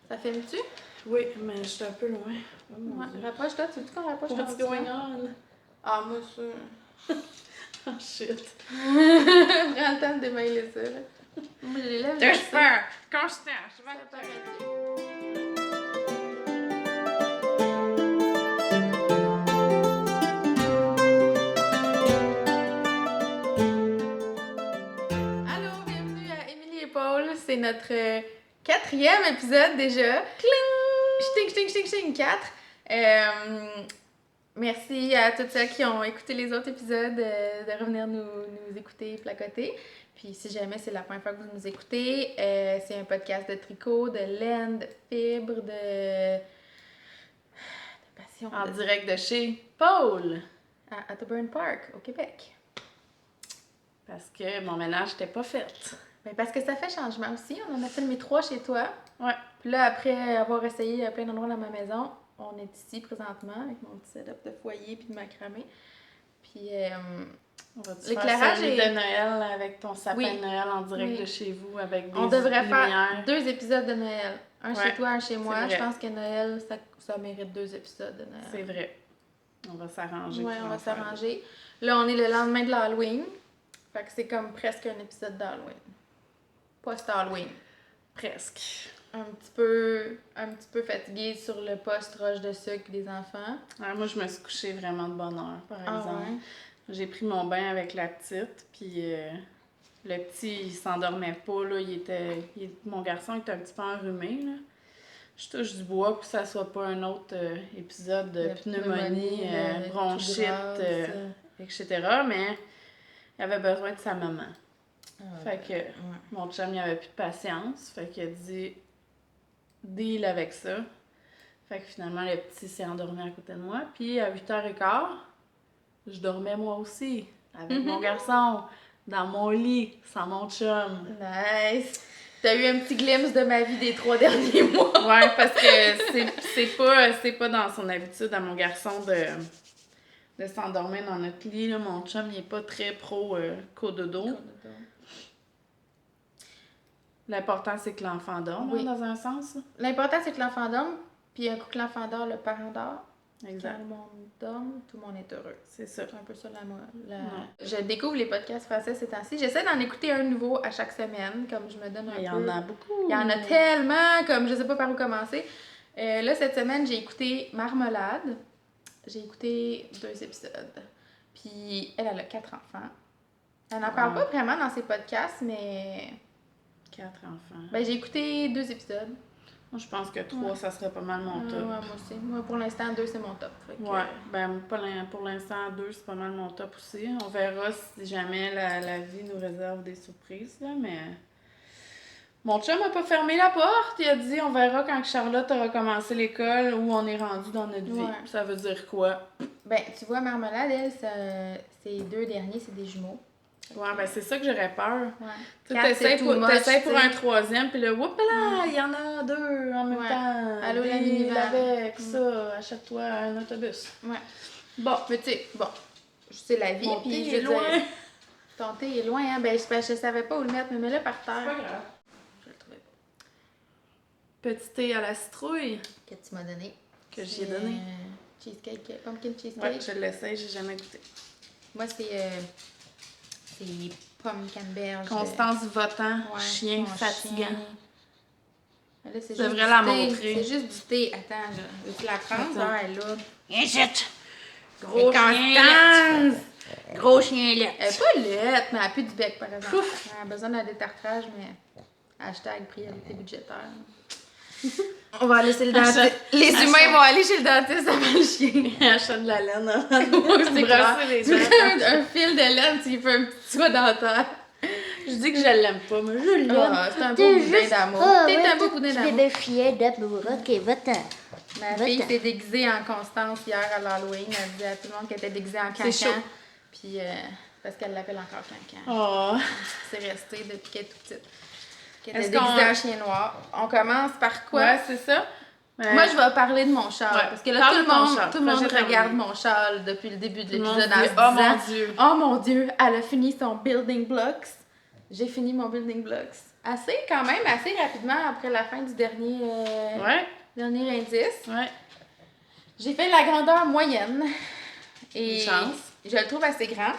Ça filme-tu? Oui, mais je suis un peu loin. Oh, Ouais, rapproche-toi, tu veux qu'on rapproche What's going on? Ah, moi, ça. Oh shit. Prends le temps de démêler ça, là. Moi, je les lève. T'as peur! Constant! Ça paraît-tu? Allô, bienvenue à Émilie et Paul. C'est notre 4e épisode déjà. Cling! Chting, chting, chting, chting, 4. Merci à toutes celles qui ont écouté les autres épisodes de revenir nous écouter, placoter. Puis si jamais c'est la première fois que vous nous écoutez, c'est un podcast de tricot, de laine, de fibres, de passion. En direct de chez Paul. À Atterburn Park, au Québec. Parce que mon ménage n'était pas fait. Ben, parce que ça fait changement aussi. On en a filmé 3 chez toi. Ouais. Puis là, après avoir essayé à plein d'endroits dans ma maison, on est ici présentement avec mon petit setup de foyer puis de macramé. Puis On va l'éclairage celui est... de Noël avec ton sapin Oui. de Noël en direct Oui. de chez vous avec des On devrait lumières. faire 2 épisodes de Noël. Un Ouais, chez toi, un chez c'est moi. vrai. Je pense que Noël, ça mérite 2 épisodes de Noël. C'est vrai. On va s'arranger. Ouais, pour on en va faire s'arranger. Là, on est le lendemain de l'Halloween. Fait que c'est comme presque un épisode d'Halloween. Post-Halloween. Presque. Un petit peu fatiguée sur le post-roche de sucre des enfants. Ouais, moi, je me suis couchée vraiment de bonne heure, par Ah exemple. ouais? J'ai pris mon bain avec la petite, puis le petit, il s'endormait pas, là. Mon garçon était un petit peu enrhumé, là. Je touche du bois pour que ça soit pas un autre épisode de pneumonie, de bronchite, tout grasse. etc. Mais il avait besoin de sa maman. Fait que ouais. mon chum, il avait plus de patience. Fait qu'il a dit deal avec ça. Fait que finalement, le petit s'est endormi à côté de moi. Puis à 8h15, je dormais moi aussi, avec mon garçon, dans mon lit, sans mon chum. Nice! T'as eu un petit glimpse de ma vie des 3 derniers mois. Ouais, parce que c'est pas dans son habitude à mon garçon de s'endormir dans notre lit. Là. Mon chum, il est pas très pro cododo. L'important, c'est que l'enfant dorme, Oui. dans un sens. Là. L'important, c'est que l'enfant dorme, puis un coup que l'enfant dort, le parent dort. Exact. Quand le monde dorme, tout le monde est heureux. C'est ça. C'est un peu ça Je découvre les podcasts français ces temps-ci. J'essaie d'en écouter un nouveau à chaque semaine, comme je me donne un peu. Il y en a beaucoup. Il y en a tellement, comme je sais pas par où commencer. Là, cette semaine, j'ai écouté Marmelade. J'ai écouté 2 épisodes. Puis elle a 4 enfants. Elle n'en parle pas vraiment dans ses podcasts, mais... 4 enfants. Ben, j'ai écouté 2 épisodes. Moi, je pense que 3, ça serait pas mal mon top. Ouais, moi aussi. Moi, pour l'instant, 2, c'est mon top. Fait que... Ouais, ben pour l'instant, 2, c'est pas mal mon top aussi. On verra si jamais la vie nous réserve des surprises, là, mais... Mon chum a pas fermé la porte, il a dit on verra quand Charlotte aura commencé l'école où on est rendu dans notre vie. Ouais. Ça veut dire quoi? Ben, tu vois, Marmelade, elle, ces 2 derniers, c'est des jumeaux. Ouais, ben c'est ça que j'aurais peur. Ouais. Tu 4, c'est t'essayes too much, pour t'sais. un 3e, puis là, whoop là, il y en a 2 en même Ouais. temps. Allô, la Deal minivan. avec ça, achète-toi un autobus. Ouais. Bon, Mais tu sais, bon, c'est la vie, mon puis thé je est veux loin. dire, ton thé est loin, hein? Ben, je savais pas où le mettre, mais mets-le par terre. C'est pas grave. Je le trouvais pas. Petit thé à la citrouille Que tu m'as donné. que j'y ai donné. Cheesecake, pumpkin cheesecake. Ouais, je l'essaye, j'ai jamais goûté. Moi, c'est pomme canneberge. Constance Votant, Ouais, chien mon fatigant. chien. Là, c'est Je devrais juste la du thé. montrer. C'est juste du thé. Attends, là. Veux-tu la prendre? Attends. Ah, elle est là. Injette! Gros chien Gros chien Elle est pas laite, mais elle a plus du bec, par exemple. Pouf. Elle a besoin d'un détartrage, mais hashtag priorité budgétaire. On va aller chez le dentiste. Les humains vont aller chez le dentiste avant le chien. Achète de la laine avant C'est clair. brasser les Tu dents. prends un fil de laine, tu lui fais un petit soin dentaire. Je dis que je l'aime pas, mais je l'aime. Ah, c'est un beau boudin d'amour. T'es un beau boudin d'amour. bébé chien d'amour. Ok, va-t'en. Ma fille s'est déguisée en Constance hier à l'Halloween. Elle disait à tout le monde qu'elle était déguisée en C'est Cancan. chaud. Puis, parce qu'elle l'appelle encore Cancan. Oh. C'est resté depuis qu'elle est toute petite. Qu'elle Est-ce était qu'on- déguisée en chien noir. On commence par quoi? Ouais, c'est ça. Moi, je vais parler de mon châle. Ouais, Parce que là, parle tout de ton le châle. monde Projet regarde terminé. mon châle depuis le début de Tout le monde l'épisode en dit, se oh disant, mon Dieu. oh mon Dieu, elle a fini son building blocks. J'ai fini mon building blocks. quand même, assez rapidement après la fin du dernier indice. Ouais. J'ai fait la grandeur moyenne. Et Une chance. je le trouve assez grand.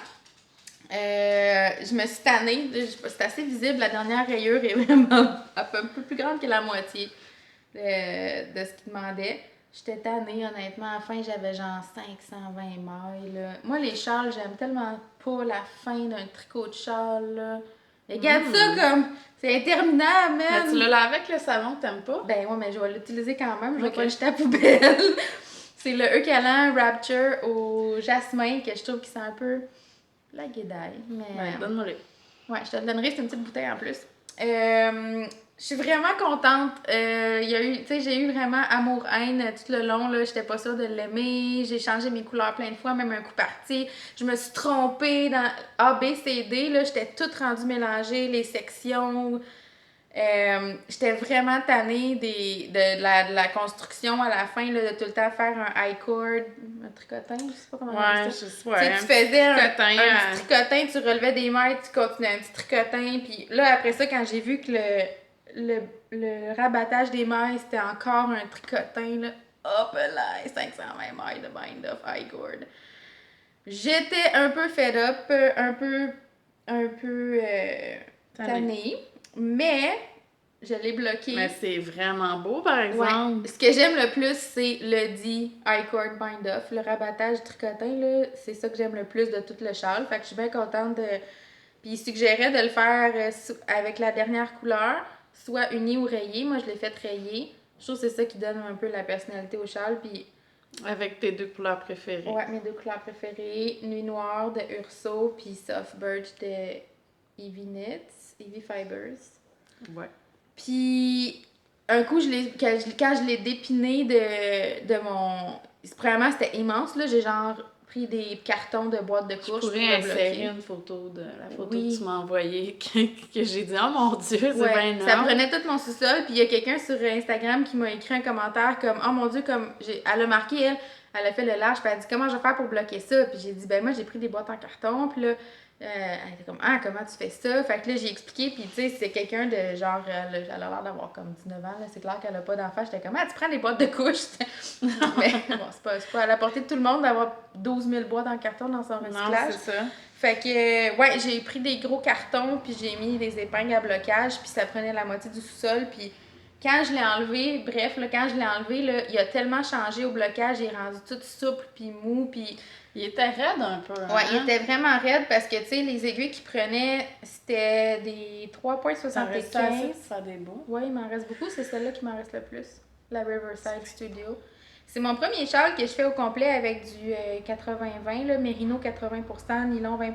Je me suis tannée. C'est assez visible. La dernière rayure est vraiment un peu plus grande que la moitié de ce qu'il demandait. J'étais tannée, honnêtement. À la fin, j'avais genre 520 mailles. Là. Moi, les châles, j'aime tellement pas la fin d'un tricot de châle. Là. Regarde ça comme... C'est interminable, man! Mais tu l'as lavé avec le savon que t'aimes pas? Ben ouais, mais je vais l'utiliser quand même. Je vais pas le jeter à la poubelle. C'est le Eucalan Rapture au jasmin que je trouve qui sent un peu la guédaille. Mais... Ben, donne-moi-le. Ouais, je te le donnerai, c'est une petite bouteille en plus. Je suis vraiment contente. J'ai eu vraiment amour-haine tout le long. Là. J'étais pas sûre de l'aimer. J'ai changé mes couleurs plein de fois, même un coup parti. Je me suis trompée dans A, B, C, D. Là. J'étais toute rendue mélangée, les sections. J'étais vraiment tannée de la construction à la fin, là, de tout le temps faire un high cord, un tricotin, je sais pas comment on appelle ça. Tu faisais un petit tricotin, tu relevais des mailles, tu continuais un petit tricotin, puis là, après ça, quand j'ai vu que le rabattage des mailles, c'était encore un tricotin, là, hop là, 520 mailles de bind off high cord. J'étais un peu fed up, un peu tannée. Mais je l'ai bloqué. Mais c'est vraiment beau, par exemple. Ouais. Ce que j'aime le plus, c'est le dit high cord bind off, le rabattage tricotin, là. C'est ça que j'aime le plus de tout le châle. Fait que je suis bien contente de... Puis il suggérait de le faire avec la dernière couleur, soit uni ou rayé. Moi, je l'ai fait rayé. Je trouve que c'est ça qui donne un peu la personnalité au châle. Puis... Avec tes 2 couleurs préférées. Ouais, mes 2 couleurs préférées. Nuit Noire de Urso, puis Soft Birch de Eevee Knits. Eevee Fibers. Ouais. Puis, un coup, quand je l'ai dépiné de mon... Premièrement, c'était immense, là. J'ai genre pris des cartons de boîtes de courge. Je pourrais insérer une photo de la photo que tu m'as envoyée, que j'ai dit « Oh mon Dieu, c'est bien énorme! » Ça prenait tout mon sous-sol, puis il y a quelqu'un sur Instagram qui m'a écrit un commentaire comme « Oh mon Dieu, comme... » Elle a marqué, elle a fait le large, puis elle a dit « Comment je vais faire pour bloquer ça? » Puis j'ai dit « Ben moi, j'ai pris des boîtes en carton, puis là... elle était comme « Ah, comment tu fais ça? » Fait que là, j'ai expliqué, puis tu sais, c'est quelqu'un de genre, elle a l'air d'avoir comme 19 ans, là, c'est clair qu'elle a pas d'enfant. J'étais comme « Ah, tu prends des boîtes de couches? » Mais bon, c'est pas à la portée de tout le monde d'avoir 12 000 boîtes en carton dans son recyclage. Non, c'est ça. Fait que, ouais, j'ai pris des gros cartons, puis j'ai mis des épingles à blocage, puis ça prenait la moitié du sous-sol, puis quand je l'ai enlevé, là, il a tellement changé au blocage, il est rendu tout souple, puis mou, puis... Il était raide un peu, hein? Ouais, il était vraiment raide parce que, tu sais, les aiguilles qu'il prenait, c'était des 3,75. Ça reste assez pour faire des beaux. Ouais, il m'en reste beaucoup. C'est celle-là qui m'en reste le plus. La Riverside Studio. C'est mon premier châle que je fais au complet avec du 80-20, là, Mérino 80%, nylon 20%.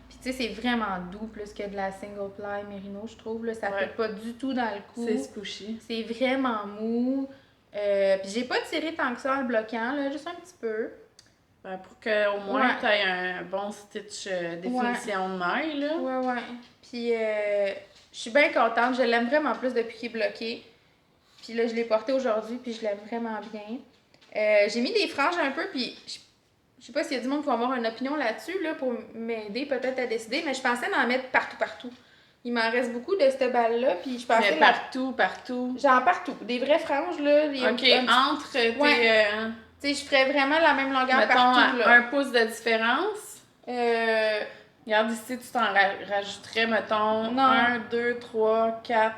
Puis, tu sais, c'est vraiment doux plus que de la single ply Mérino, je trouve. Là, ça ne fait pas du tout dans le cou. C'est squishy. C'est vraiment mou. Puis, j'ai pas tiré tant que ça en le bloquant, là, juste un petit peu. Ben, pour qu'au moins tu aies un bon stitch définition de maille, là. Ouais. Puis, je suis bien contente. Je l'aime vraiment plus depuis qu'il est bloqué. Puis là, je l'ai porté aujourd'hui, puis je l'aime vraiment bien. J'ai mis des franges un peu, puis je sais pas s'il y a du monde qui va avoir une opinion là-dessus, là, pour m'aider peut-être à décider, mais je pensais m'en mettre partout. Il m'en reste beaucoup de cette balle-là, puis je pensais... Mais partout. Genre partout. Des vraies franges, là. OK, entre tes... Tu sais, je ferais vraiment la même longueur mettons, partout, là. 1 pouce de différence. Regarde ici, tu t'en rajouterais, mettons, 1, 2, 3, 4...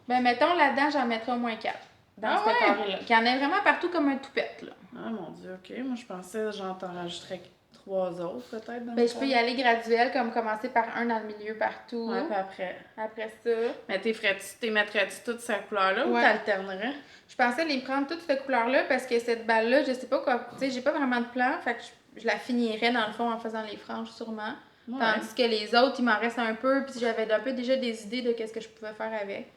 Ben, mettons, là-dedans, j'en mettrais au moins 4. Dans ce carré-là. Qu'il y en ait vraiment partout comme un toupette, là. Ah, mon Dieu, OK. Moi, je pensais, genre, t'en rajouterais 3 autres, peut-être, dans Ben, je peux y aller graduel, comme commencer par un dans le milieu partout. Ouais, puis après. Après ça. Mais t'es mettrais-tu toute cette couleur-là ou t'alternerais? Je pensais les prendre toute cette couleur-là parce que cette balle-là, je sais pas quoi. Tu sais, j'ai pas vraiment de plan, fait que je la finirais dans le fond en faisant les franges, sûrement. Ouais. Tandis que les autres, il m'en reste un peu, puis j'avais un peu déjà des idées de qu'est-ce que je pouvais faire avec.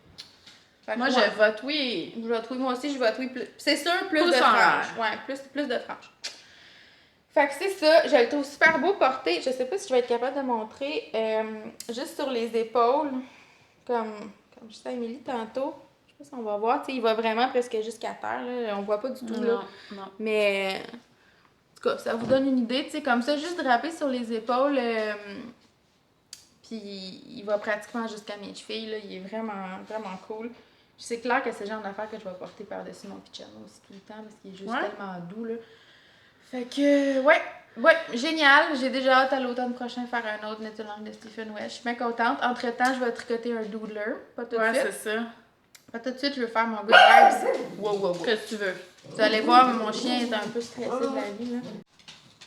Moi, je vote oui. Je vote oui. Moi aussi, je vote oui. C'est sûr, plus de franges. Ouais, plus de franges. Fait que c'est ça. Je le trouve super beau porté. Je sais pas si je vais être capable de montrer. Juste sur les épaules. Comme je disais à Émilie tantôt. Je sais pas si on va voir. T'sais, il va vraiment presque jusqu'à terre. Là. On voit pas du tout. Là. Non. Mais en tout cas, ça vous donne une idée. T'sais, comme ça, juste draper sur les épaules. Puis il va pratiquement jusqu'à mes chevilles, là. Il est vraiment, vraiment cool. C'est clair que c'est le genre d'affaire que je vais porter par-dessus mon pyjama aussi tout le temps parce qu'il est juste tellement doux, là. Fait que, ouais, génial. J'ai déjà hâte à l'automne prochain faire un autre Knit-Along de Stephen West. Je suis bien contente. Entre-temps, je vais tricoter un doodler. Pas tout de suite. Ouais, c'est ça. Pas tout de suite, je veux faire mon good vibes. Wow. Qu'est-ce que tu veux? Vous allez voir, mon chien est un peu stressé de la vie, là.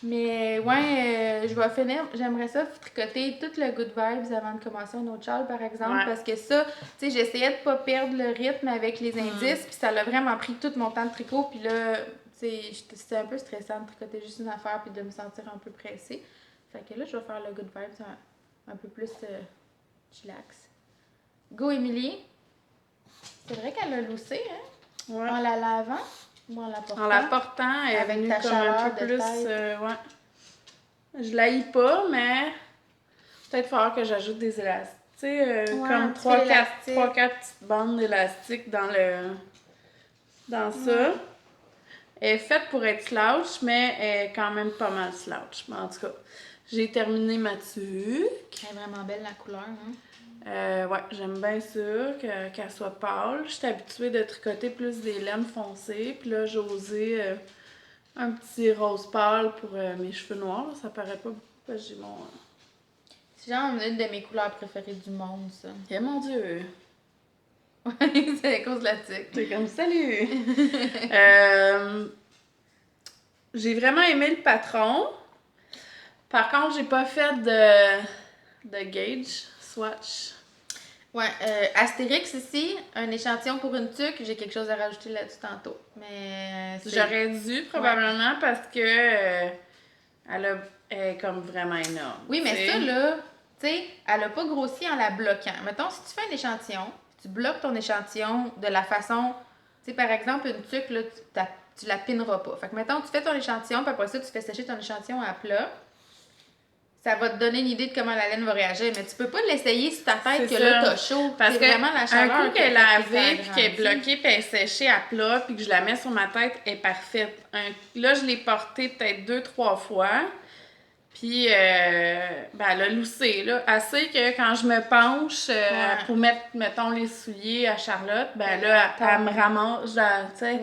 Mais ouais, je vais finir. J'aimerais ça tricoter tout le good vibes avant de commencer un autre châle, par exemple. Ouais. Parce que ça, tu sais, j'essayais de pas perdre le rythme avec les indices. Puis ça l'a vraiment pris tout mon temps de tricot. Puis là, tu sais, c'était un peu stressant de tricoter juste une affaire puis de me sentir un peu pressée. Fait que là, je vais faire le good vibes un peu plus chillax. Go, Émilie! C'est vrai qu'elle a loussé, hein? Ouais. En la lavant ou en la portant? En la portant, elle est Avec venue ta comme un chaleur peu de plus... tête. ouais. Je l'haïs pas, mais peut-être falloir que j'ajoute des élastiques. Tu sais, comme 3-4 petites bandes d'élastique dans ça. Elle est faite pour être slouch, mais elle est quand même pas mal slouch. Mais en tout cas, j'ai terminé ma tuque. Elle est vraiment belle, la couleur, hein? Ouais, j'aime bien ça, qu'elle soit pâle. Je suis habituée de tricoter plus des laines foncées. Puis là, j'ai osé un petit rose pâle pour mes cheveux noirs. Ça paraît pas beaucoup parce que j'ai mon... C'est genre une de mes couleurs préférées du monde, ça. Eh mon Dieu! Ouais, c'est à cause de la tique. C'est comme salut! J'ai vraiment aimé le patron. Par contre, j'ai pas fait de gauge, swatch. Ouais, Astérix ici, un échantillon pour une tuque. J'ai quelque chose à rajouter là-dessus tantôt. Mais j'aurais dû probablement parce que elle est comme vraiment énorme. Oui, mais ça là, tu sais, elle a pas grossi en la bloquant. Mettons, si tu fais un échantillon, tu bloques ton échantillon de la façon, tu sais, par exemple, une tuque, là, tu la pineras pas. Fait que mettons, tu fais ton échantillon, puis après ça, tu fais sécher ton échantillon à plat. Ça va te donner une idée de comment la laine va réagir, mais tu peux pas l'essayer sur ta tête que là t'as chaud. Parce que vraiment la chaleur un coup qu'elle est lavée, puis qu'elle est bloquée, puis elle est séchée à plat, puis que je la mets sur ma tête, elle est parfaite. Là, je l'ai portée peut-être 2-3 fois, puis ben, elle a loussé, là. Assez que quand je me penche pour mettre, mettons, les souliers à Charlotte, ben là, elle me ramasse, tu sais,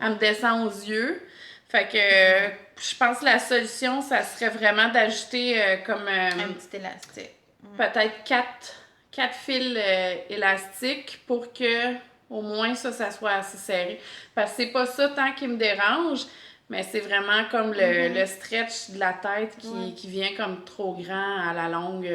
elle me descend aux yeux. Fait que je pense que la solution, ça serait vraiment d'ajouter comme... un petit élastique. Peut-être 4 fils élastiques pour que au moins ça soit assez serré. Parce que c'est pas ça tant qui me dérange, mais c'est vraiment comme le stretch de la tête qui vient comme trop grand à la longue.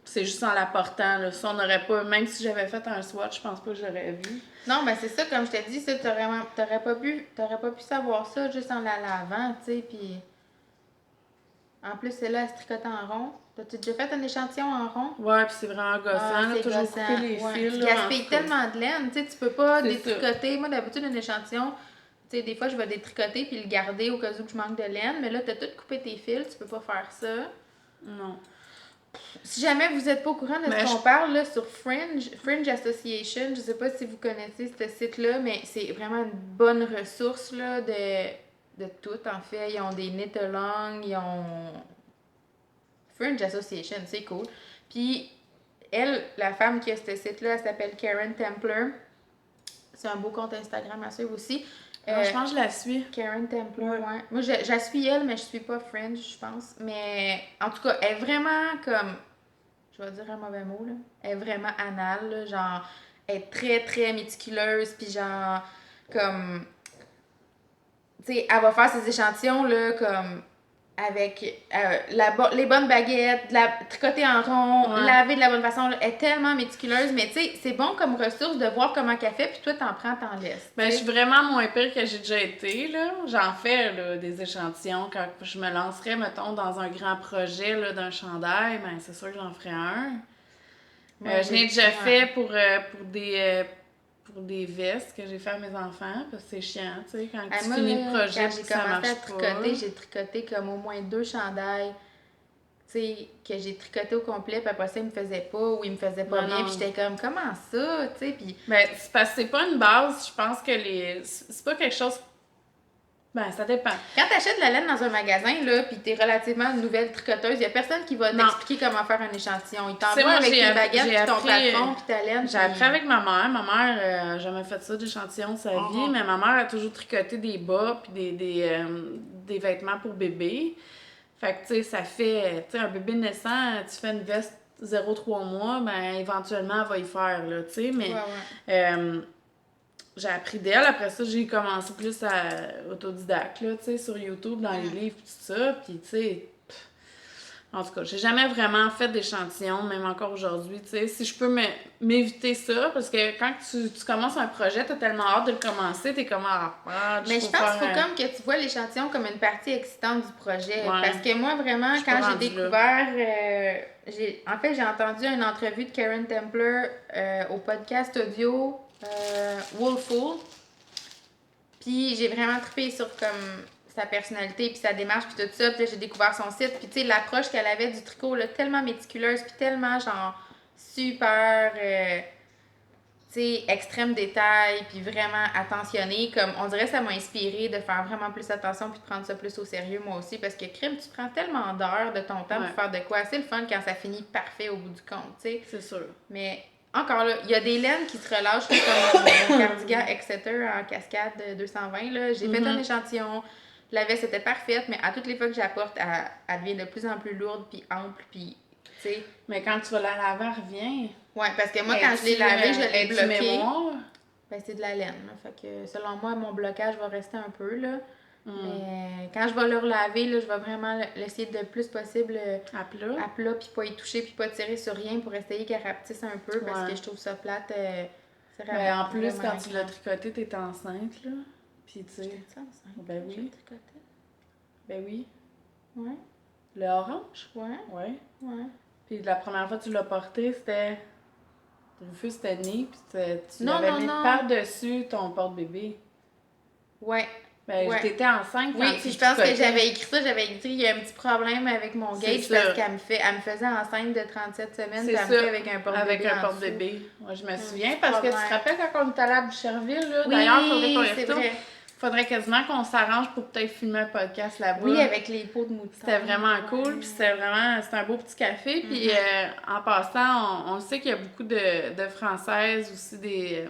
C'est juste en la portant. Là. Ça, on n'aurait pas... Même si j'avais fait un swatch, je pense pas que j'aurais vu. Non, ben c'est ça, comme je t'ai dit, ça, t'aurais pas pu savoir ça juste en la lavant, tu sais, puis... En plus, celle-là, elle se tricote en rond. T'as-tu déjà fait un échantillon en rond? Ouais, puis c'est vraiment gossant, là, toujours couper les fils. Tu gaspilles tellement de laine, tu sais, tu peux pas C'est détricoter. Moi, d'habitude, un échantillon, tu sais, des fois, je vais détricoter puis le garder au cas où je manque de laine, mais là, t'as tout coupé tes fils, tu peux pas faire ça. Non. Si jamais vous êtes pas au courant de ce qu'on parle, là, sur Fringe Association, je sais pas si vous connaissez ce site-là, mais c'est vraiment une bonne ressource, là, de tout, en fait. Ils ont des knit-along, ils ont... Fringe Association, c'est cool. Puis, elle, la femme qui a ce site-là, elle s'appelle Karen Templer. C'est un beau compte Instagram à suivre aussi. Je pense que je la suis. Karen Templer, ouais. Moi, je la suis elle, mais je suis pas Fringe, je pense. Mais, en tout cas, elle est vraiment comme... Je vais dire un mauvais mot, là. Elle est vraiment anale, là. Genre, elle est très, très méticuleuse. Puis genre, comme... Tu sais, elle va faire ses échantillons, là, comme... Avec les bonnes baguettes, tricoter en rond, laver de la bonne façon. Là. Elle est tellement méticuleuse, mais tu sais, c'est bon comme ressource de voir comment qu'elle fait, puis toi, t'en prends, t'en laisses. Ben, je suis vraiment moins pire que j'ai déjà été, là. J'en fais, là, des échantillons quand je me lancerais, mettons, dans un grand projet, là, d'un chandail, ben, c'est sûr que j'en ferais un. Je l'ai déjà fait pour des vestes que j'ai fait à mes enfants, parce que c'est chiant, tu sais, quand tu finis le projet, quand j'ai commencé à tricoter, j'ai tricoté comme au moins 2 chandails, tu sais, que j'ai tricoté au complet, puis après ça, ils me faisaient pas, ou ils me faisaient pas bien, puis j'étais comme, comment ça, tu sais, puis... Ben, c'est parce que c'est pas une base, je pense que c'est pas quelque chose Ben, ça dépend. Quand t'achètes de la laine dans un magasin, là, pis t'es relativement une nouvelle tricoteuse, y a personne qui va Non. t'expliquer comment faire un échantillon. Ils Tu sais, t'envoient moi, avec j'ai tes appris- baguettes, j'ai pis ton appris, plafond, pis ta laine. J'ai appris avec ma mère. Ma mère a jamais fait ça, d'échantillon de sa vie, mais ma mère a toujours tricoté des bas puis des vêtements pour bébé. Fait que, tu sais, ça fait... Tu sais, un bébé naissant, tu fais une veste 0,3 mois, ben éventuellement, elle va y faire, là, tu sais, mais... Ouais. J'ai appris d'elle. Après ça, j'ai commencé plus à autodidacte, là, tu sais, sur YouTube, dans les livres, tout ça. Puis, tu sais, en tout cas, j'ai jamais vraiment fait d'échantillons, même encore aujourd'hui, tu sais. Si je peux m'éviter ça, parce que quand tu commences un projet, t'as tellement hâte de le commencer, t'es comme, Mais je pense qu'il faut comme que tu vois l'échantillon comme une partie excitante du projet. Ouais. Parce que moi, vraiment, Je suis quand pas j'ai rendue découvert... j'ai entendu une entrevue de Karen Templer au podcast audio Woolful. Puis j'ai vraiment trippé sur comme sa personnalité, puis sa démarche, puis tout ça. Puis là, j'ai découvert son site. Puis tu sais, l'approche qu'elle avait du tricot, là, tellement méticuleuse, puis tellement genre super... tu sais, extrême détail, puis vraiment attentionné, comme on dirait que ça m'a inspiré de faire vraiment plus attention puis de prendre ça plus au sérieux moi aussi, parce que crime, tu prends tellement d'heures de ton temps pour faire de quoi. C'est le fun quand ça finit parfait au bout du compte, tu sais. C'est sûr. Mais encore là, il y a des laines qui se relâchent, là, comme mon cardigan Exeter en cascade 220, là. J'ai fait un échantillon, la veste était parfaite, mais à toutes les fois que j'apporte, elle devient de plus en plus lourde puis ample, puis tu sais. Mais quand tu vas la laver, elle revient. Ouais, parce que moi, quand je l'ai lavée, je l'ai bloquée. Mémoire? Ben, c'est de la laine. Là. Fait que selon moi, mon blocage va rester un peu. Là. Mais quand je vais le relaver, là, je vais vraiment l'essayer de le plus possible à plat, puis pas y toucher, puis pas tirer sur rien pour essayer qu'elle rapetisse un peu parce que je trouve ça plate. C'est vraiment, en plus, quand tu l'as tricoté, t'es enceinte, là. Puis tu sais. J'étais enceinte. Ben oui. Ben oui. Ouais. Le orange? Ouais. Ouais. Puis la première fois que tu l'as porté, c'était. Rufus était né, puis tu l'avais mis par-dessus ton porte-bébé. Ouais. Ben, t'étais enceinte quand puis je pense que j'avais écrit ça, j'avais écrit il y a un petit problème avec mon gauge parce qu'elle me faisait enceinte de 37 semaines, puis elle me fait avec un porte-bébé. Avec un porte-bébé. Moi, je me souviens parce que tu te rappelles quand on était allé à Boucherville, là? D'ailleurs, il faudrait qu'on y retourne. Faudrait quasiment qu'on s'arrange pour peut-être filmer un podcast là-bas. Oui, avec les pots de mouton. C'était vraiment cool, puis c'était un beau petit café. Puis en passant, on sait qu'il y a beaucoup de Françaises, aussi des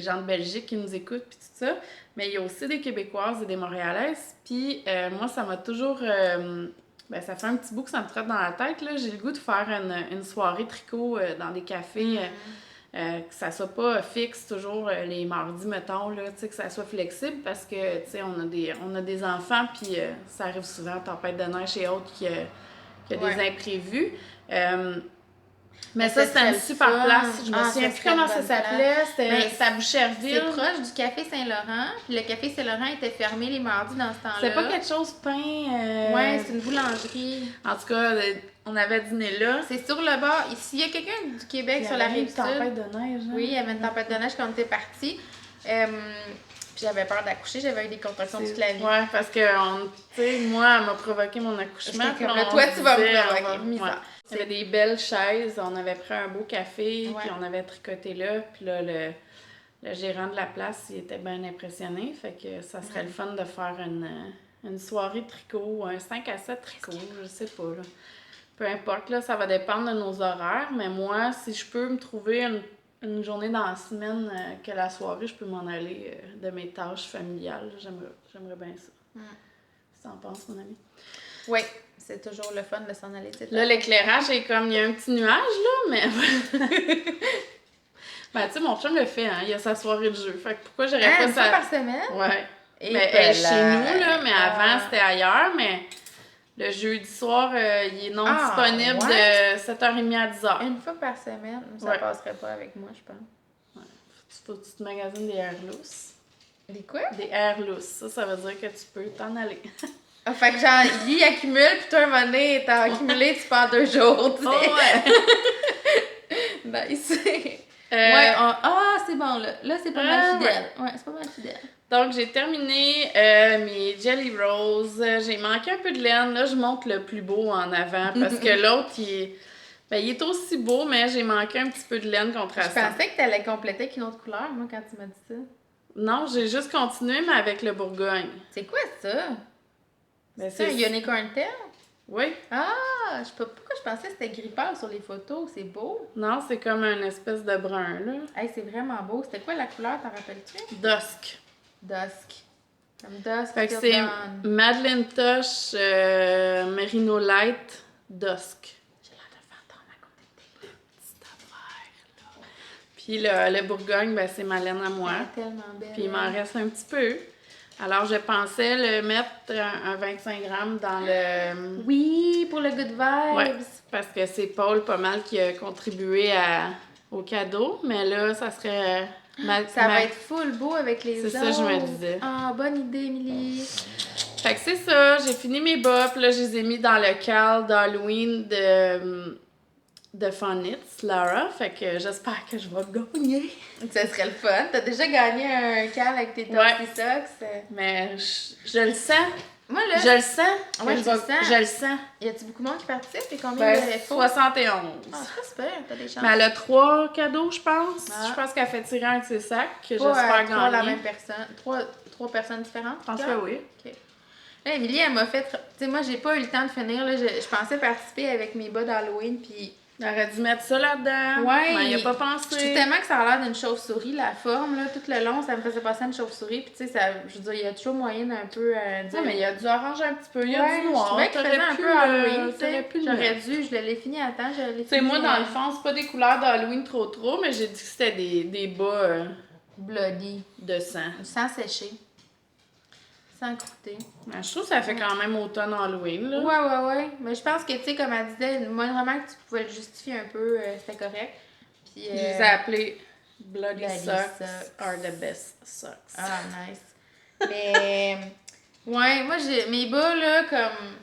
gens de Belgique qui nous écoutent, puis tout ça. Mais il y a aussi des Québécoises et des Montréalaises. Puis moi, ça m'a toujours... ça fait un petit bout que ça me trotte dans la tête, là. J'ai le goût de faire une soirée tricot dans des cafés... que ça soit pas fixe toujours les mardis, mettons, là, que ça soit flexible parce que, on a des enfants, puis ça arrive souvent, tempête de neige et autres, qu'il y a des imprévus. Mais ça, c'était une super place. Je me souviens plus comment ça s'appelait. C'était à Boucherville. C'est proche du Café Saint-Laurent. Puis le Café Saint-Laurent était fermé les mardis dans ce temps-là. C'était pas quelque chose peint... Ouais, c'est une boulangerie. En tout cas, on avait dîné là. C'est sur le bord. S'il y a quelqu'un du Québec sur la rive sud... Il y avait une tempête de neige. Hein? Oui, il y avait une tempête de neige quand on était partis. Puis j'avais peur d'accoucher, j'avais eu des contractions toute la vie. Ouais, parce que, tu sais, moi, elle m'a provoqué mon accouchement. Toi, tu vas me provoquer. Il y avait des belles chaises, on avait pris un beau café, puis on avait tricoté là. Puis là, le gérant de la place, il était bien impressionné. Fait que ça serait le fun de faire une soirée tricot, un 5 à 7 tricot, je sais pas, là. Peu importe, là, ça va dépendre de nos horaires. Mais moi, si je peux me trouver une journée dans la semaine que la soirée, je peux m'en aller de mes tâches familiales. J'aimerais bien ça. Qu'est-ce que t'en penses, mon ami? Oui, c'est toujours le fun de s'en aller. Là, l'éclairage est comme... Il y a un petit nuage, là, mais... Ben, tu sais, mon chum le fait, hein. Il a sa soirée de jeu. Fait que pourquoi j'aurais pas ça... Une fois par semaine? Ouais. Mais chez nous, là, mais avant, c'était ailleurs, mais... Le jeudi soir, il est non disponible de 7h30 à 10h. Une fois par semaine, ça passerait pas avec moi, je pense. Ouais. Faut que tu te magasines des airs lousses. Des quoi? Des airs lousses. Ça veut dire que tu peux t'en aller. Fait que genre, il accumule, puis toi, un moment donné, t'as accumulé, tu pars 2 jours, tu sais. Oh ouais! Nice! C'est bon, là. Là, c'est pas mal fidèle. Ouais, c'est pas mal fidèle. Donc, j'ai terminé mes Jelly Rolls. J'ai manqué un peu de laine. Là, je monte le plus beau en avant parce que l'autre, il est aussi beau, mais j'ai manqué un petit peu de laine contrastante. Je pensais que t'allais compléter avec une autre couleur, moi, quand tu m'as dit ça. Non, j'ai juste continué, mais avec le Bourgogne. C'est quoi ça? Ben, C'est un unicorn tail? Oui. Ah! Je sais pas pourquoi je pensais que c'était gris pâle sur les photos. C'est beau. Non, c'est comme une espèce de brun, là. Hey, c'est vraiment beau. C'était quoi la couleur, t'en rappelles-tu? Dusk. Dusk. Comme Dusk. Fait que Till c'est Dawn. Madeleine Tosh Merino Light Dusk. J'ai l'air de fantôme à côté de tes Petite affaire, là. Puis le Bourgogne, ben, c'est ma laine à moi. Elle est tellement belle. Puis il m'en reste un petit peu. Alors, je pensais le mettre un 25 grammes dans le... Oui, pour le Good Vibes. Ouais, parce que c'est Paul pas mal qui a contribué au cadeau. Mais là, ça serait... Ça va être full beau avec les autres. C'est ça, je me disais. Ah, bonne idée, Émilie. Fait que c'est ça, j'ai fini mes bas, puis là, je les ai mis dans le cal d'Halloween de Funits, Lara. Fait que j'espère que je vais gagner. Ça serait le fun. T'as déjà gagné un cal avec tes Ouais. Toasty Socks. Mais je le sens. Moi, là, Je le sens. Ouais, que tu le sens. Je le sens. y a-tu beaucoup de monde qui participe? Et combien Ben, de FO? 71. Ah, c'est super, t'as des chances. Mais elle a 3 cadeaux, je pense. Ah. Je pense qu'elle fait tirer un de ses sacs, que Pas, j'espère trois la gagner. même personne. Trois personnes différentes? Je pense que oui. OK. Là, Émilie, elle m'a fait... Tu sais, moi, j'ai pas eu le temps de finir. Là. Je pensais participer avec mes bas d'Halloween, puis... Elle aurait dû mettre ça là-dedans. Ouais. Mais elle n'y a pas Je trouve pensé. tellement que ça a l'air d'une chauve-souris, la forme, là. Tout le long, ça me faisait passer à une chauve-souris. Puis, tu sais, ça... Je veux dire, il y a toujours moyen d'un peu dire... Non, mais il y a du orange un petit peu, il y a Ouais, du noir. je trouvais qu'il faisait un T'aurais peu pu, Halloween, tu sais. t'aurais pu le J'aurais mettre. dû, je l'ai fini à temps, je l'ai fini. Tu sais, moi, dans le fond, c'est pas des couleurs d'Halloween trop, mais j'ai dit que c'était des bas Bloody. de sang. Sans sécher. Sans croûter. Mais je trouve que ça fait quand même automne Halloween, là. Ouais. Mais je pense que, tu sais, comme elle disait, moi, vraiment que tu pouvais le justifier un peu, c'était correct. Puis, Je les ai appelés Bloody Bloody Socks Socks. are the best socks. Ah, nice. Mais, ouais, moi, mes bas, là, comme...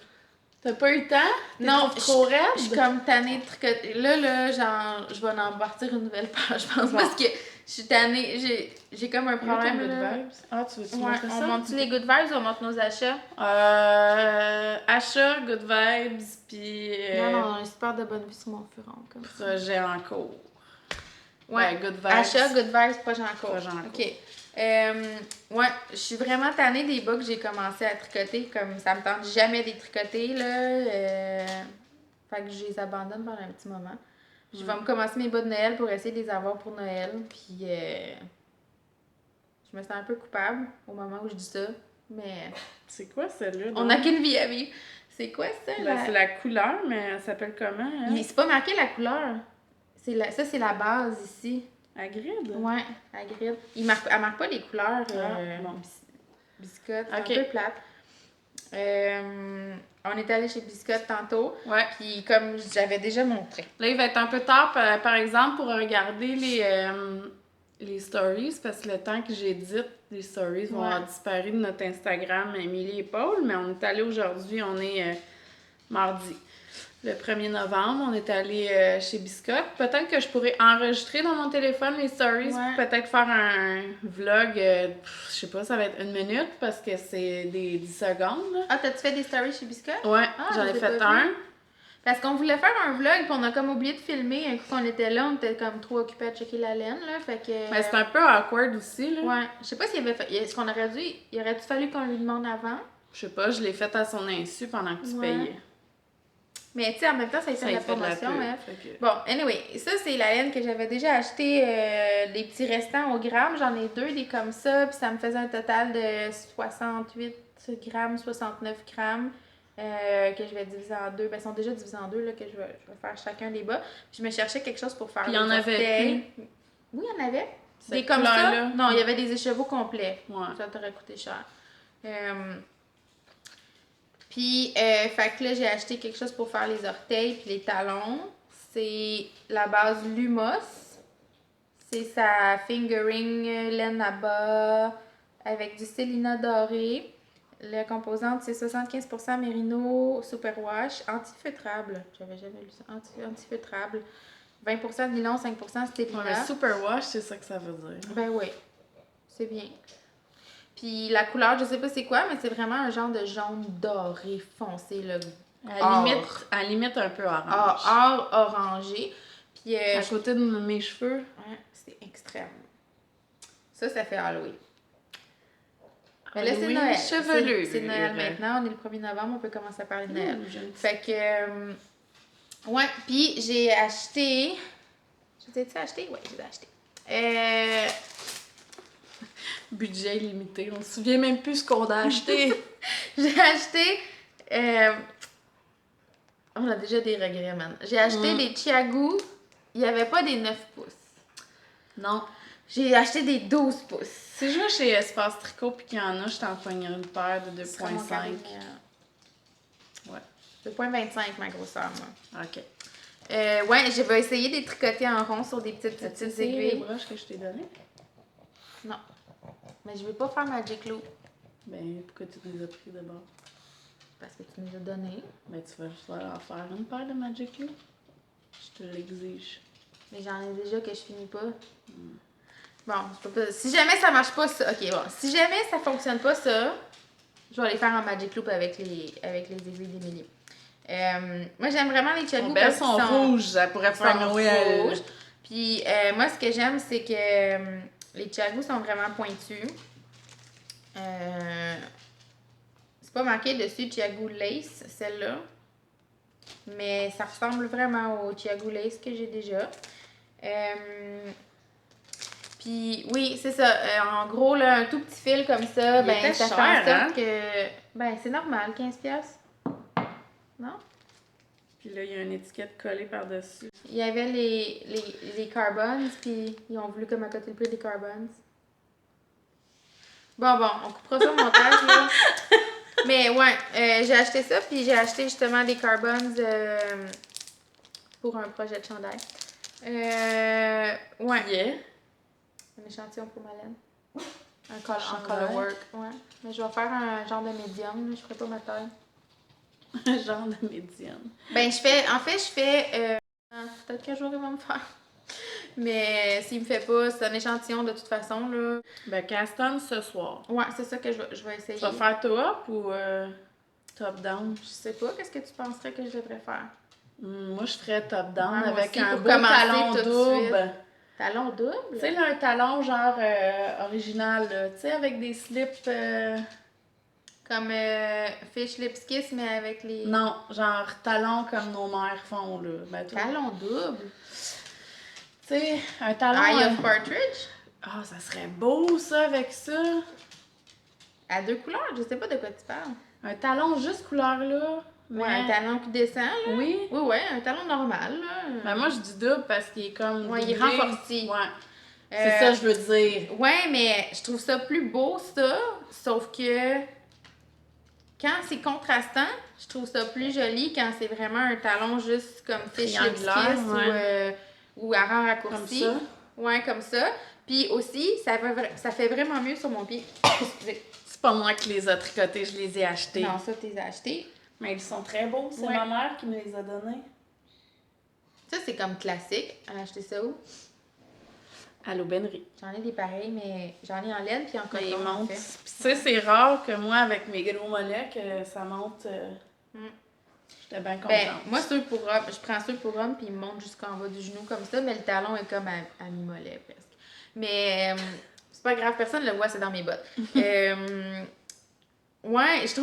T'as pas eu le temps? T'es Non, trop raide? je suis comme tannée de tricoter. Là, genre, je vais en partir une nouvelle page, je pense, Bon. parce que je suis tannée. J'ai comme un problème, Good là. vibes. Ah, tu veux-tu Ouais, montrer on ça? monte-tu les good vibes ou on monte nos achats? Achat, good vibes, puis Non, on a super de bonne vie sur mon furon, comme ça. projet en cours. Ouais, good vibes. achat, good vibes, projet en cours. Projet en cours. OK. Ouais, je suis vraiment tannée des bas que j'ai commencé à tricoter, comme ça me tente jamais de les tricoter, là. Fait que je les abandonne pendant un petit moment. Je vais me commencer mes bas de Noël pour essayer de les avoir pour Noël, puis je me sens un peu coupable au moment où je dis ça, mais C'est quoi celle-là? on n'a qu'une vie à vivre. C'est quoi ça? Ben, c'est la couleur, mais elle s'appelle comment? Hein? C'est pas marqué la couleur. Ça, c'est la base ici. À grid? Ouais, la grille. Elle marque pas les couleurs bon. biscotte. C'est Ok. un peu plate. On est allé chez Biscotte tantôt. Ouais. Puis comme j'avais déjà montré. Là, il va être un peu tard, par exemple, pour regarder les stories, parce que le temps que j'édite, les stories vont Ouais. avoir disparu de notre Instagram, Émilie et Paul, mais on est allé aujourd'hui, on est mardi. Le 1er novembre, on est allé chez Biscotte. Peut-être que je pourrais enregistrer dans mon téléphone les stories, Ouais. peut-être faire un vlog, je sais pas, ça va être 1 minute, parce que c'est des 10 secondes, là. Ah, t'as-tu fait des stories chez Biscotte? Ouais, Ah, j'en je ai les ai fait pas un. vues. Parce qu'on voulait faire un vlog, puis on a comme oublié de filmer. Un coup qu'on était là, on était comme trop occupés à checker la laine, là. Fait que. Mais c'est un peu awkward aussi, là. Ouais. Je sais pas s'il avait fait. Est-ce qu'on aurait dû. Il aurait-il fallu qu'on lui demande avant? Je sais pas, je l'ai fait à son insu pendant que tu Ouais. payais. Mais tu sais, en même temps, ça lui fait Ça de la y fait de la promotion, pub, hein. fait que- Bon, anyway, ça c'est la laine que j'avais déjà acheté, les petits restants au gramme. J'en ai 2, des comme ça, puis ça me faisait un total de 68 grammes, 69 grammes, que je vais diviser en deux. Ben, ils sont déjà divisés en deux, là, que je vais faire chacun des bas. Puis je me cherchais quelque chose pour faire Puis il y en les avait orteils. Oui, il y en avait. Cette Des comme ça? couleur-là? Non, il y avait des écheveaux complets. Ouais. Ça t'aurait coûté cher. Puis, fait que là, j'ai acheté quelque chose pour faire les orteils puis les talons. C'est la base Lumos. C'est sa fingering laine à bas avec du Célina doré. La composante, c'est 75% mérino superwash, antifeutrable. J'avais jamais lu ça. Antifeutrable. 20% de nylon, 5% Ouais, stélina. mais superwash, c'est ça que ça veut dire. Ben oui, c'est bien. Puis la couleur, je sais pas c'est quoi, mais c'est vraiment un genre de jaune doré foncé, là. À la limite un peu orange. Or orangé. Puis À côté de mes cheveux. ouais, c'est extrême. Ça fait Halloween. Mais là, c'est Halloween Noël. chevelu. C'est Noël maintenant. On est le 1er novembre. On peut commencer à parler de Noël. Fait Fait que... ouais. Puis, j'ai acheté... Je t'ai-tu acheté? Ouais, j'ai acheté. budget limité. On se souvient même plus ce qu'on a acheté. J'ai acheté... On a déjà des regrets, man. J'ai acheté des Chiagou. Il n'y avait pas des 9 pouces. Non. J'ai acheté des 12 pouces. Si je vais chez Espace Tricot puis qu'il y en a, je t'en pogne une paire de 2.5. Ouais. 2.25 ma grosseur, moi. OK. Ouais, je vais essayer de les tricoter en rond sur des petites C'est les aiguilles. broches que je t'ai données? Non. Mais je vais pas faire Magic Loop. Ben, pourquoi tu les as pris d'abord? Parce que tu me les as donnés. Ben, tu vas juste en faire une paire de Magic Loop. Je te l'exige. Mais j'en ai déjà que je finis pas. Bon, je peux pas... Si jamais ça marche pas, ça... Ok, bon. Si jamais ça fonctionne pas, ça, je vais les faire en Magic Loop avec les aiguilles d'Émilie. Moi, j'aime vraiment les Chiagou parce qu'ils sont rouges, ça pourrait faire Noël. rouges. Puis, moi, ce que j'aime, c'est que les Chiagou sont vraiment pointus. C'est pas marqué dessus Chiagou Lace, celle-là. Mais ça ressemble vraiment au Chiagou Lace que j'ai déjà. Puis oui, c'est ça. En gros, là, un tout petit fil comme ça, Il ben était ça cher, fait en sorte hein? que... Ben, c'est normal, 15$. Non? Puis là, il y a une étiquette collée par-dessus. Il y avait les carbons, puis ils ont voulu comme accoter le prix des carbons. Bon, on coupera ça au montage, là. Mais ouais, j'ai acheté ça, puis j'ai acheté justement des carbons pour un projet de chandail. Ouais. Yeah. Un échantillon pour ma laine. En Chandail. color work, ouais. Mais je vais faire un genre de médium, là. Je ferai pas ma taille. Un genre de médium. Ben, je fais... peut-être qu'un jour, il va me faire. Mais s'il me fait pas, c'est un échantillon de toute façon, là. Ben, Caston ce soir. Ouais, c'est ça que je vais essayer. Tu vas faire top ou top down? Je sais pas, qu'est-ce que tu penserais que je devrais faire? Moi, je ferais top down Ouais, moi avec aussi, un pour beau commencer talon tout de double. Talon double? Tu sais, là, un talon genre original, là. Tu sais, avec des slips. Comme Fish Lips Kiss, mais avec les... Non, genre talon comme nos mères font, là. Ben, toi, Talon double? tu sais, un talon. Eye of Partridge? Ah, ça serait beau, ça, avec ça. À 2 couleurs? Je sais pas de quoi tu parles. Un talon juste couleur, là. Mais... Ouais, un talon qui descend, là. Oui. Oui, ouais, un talon normal, là. Ben, moi, je dis double parce qu'il est comme. Ouais, il est doublé. renforcé. Ouais. C'est ça, je veux dire. Ouais, mais je trouve ça plus beau, ça. Sauf que quand c'est contrastant, je trouve ça plus joli quand c'est vraiment un talon juste comme Fish Lips Kiss Triangulaire, ou à rang raccourci. Comme ça. Ouais, comme ça. Puis aussi, ça fait vraiment mieux sur mon pied. Excusez. C'est pas moi qui les a tricotés, je les ai achetés. Non, ça, tu les as achetés. Mais ils sont très beaux, c'est Ouais. ma mère qui me les a donnés. Ça, c'est comme classique. Elle a acheté ça où? À l'aubainerie. J'en ai des pareils, mais j'en ai en laine puis en Mais ils coton, en montent. fait. Puis tu sais, c'est rare que moi, avec mes gros mollets, que ça monte. J'étais bien contente. Ben, moi, ceux pour hommes, je prends ceux pour hommes puis ils montent jusqu'en bas du genou comme ça, mais le talon est comme à mi-mollet presque. Mais c'est pas grave, personne ne le voit, c'est dans mes bottes. Ouais, je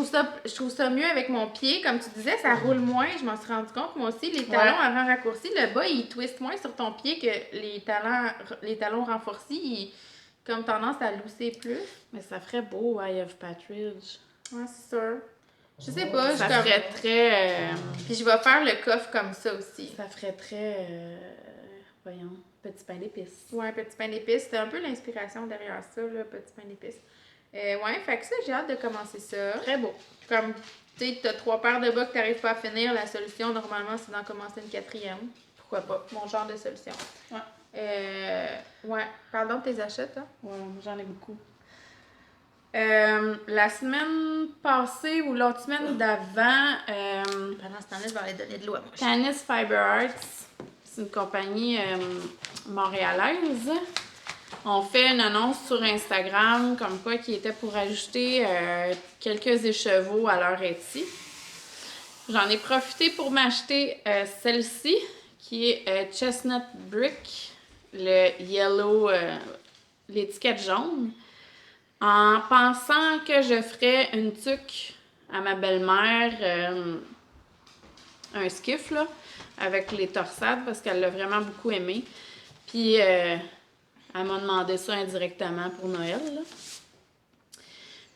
trouve ça mieux avec mon pied. Comme tu disais, ça roule moins. Je m'en suis rendu compte, moi aussi. Les talons à rang raccourci, le bas, il twist moins sur ton pied que les talons renforcés. Ils comme tendance à lousser plus. Mais ça ferait beau, Eye of Partridge. Ouais, c'est sûr. Je sais pas. Ça je comme... ferait très. Puis je vais faire le coffre comme ça aussi. Ça ferait très. Voyons, petit pain d'épices. Ouais, petit pain d'épices. C'était un peu l'inspiration derrière ça, là, petit pain d'épices. Ouais, fait que ça, j'ai hâte de commencer ça. Très beau. Comme, tu sais, t'as 3 paires de bas que t'arrives pas à finir, la solution, normalement, c'est d'en commencer une 4e. Pourquoi pas? Mon genre de solution. Ouais. Ouais. Pardon de tes achats, toi? Ouais, j'en ai beaucoup. La semaine passée ou l'autre semaine d'avant, Pendant ce temps-là, je vais aller donner de l'eau à moi. Canis Fiber Arts, c'est une compagnie montréalaise. On fait une annonce sur Instagram comme quoi qui était pour ajouter quelques écheveaux à leur Etsy. J'en ai profité pour m'acheter celle-ci qui est Chestnut Brick, le yellow, l'étiquette jaune. En pensant que je ferais une tuque à ma belle-mère, un skiff, là, avec les torsades, parce qu'elle l'a vraiment beaucoup aimé. Puis, elle m'a demandé ça indirectement pour Noël, là.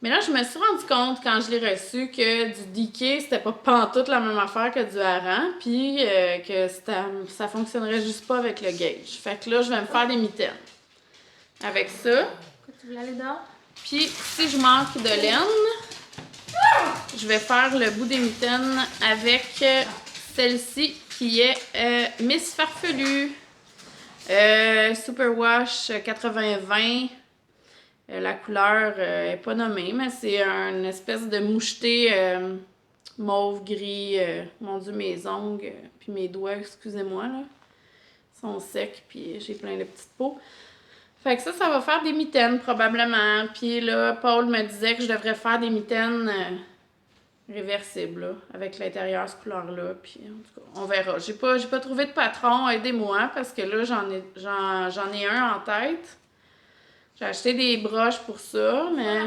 Mais là, je me suis rendu compte, quand je l'ai reçu, que du DK, c'était pas pantoute la même affaire que du hareng, puis que ça fonctionnerait juste pas avec le gauge. Fait que là, je vais me faire des mitaines. Avec ça. Pourquoi tu voulais aller dehors? Puis, si je manque de laine, je vais faire le bout des mitaines avec celle-ci qui est Miss Farfelu. Superwash 80-20. La couleur est pas nommée, mais c'est une espèce de moucheté mauve, gris. Mon Dieu, mes ongles, puis mes doigts, excusez-moi, là, sont secs, puis j'ai plein de petites peaux. Fait que ça va faire des mitaines probablement. Puis là, Paul me disait que je devrais faire des mitaines réversibles, là, avec l'intérieur, cette couleur-là. Puis en tout cas, on verra. J'ai pas trouvé de patron, aidez-moi, parce que là, j'en ai un en tête. J'ai acheté des broches pour ça, mais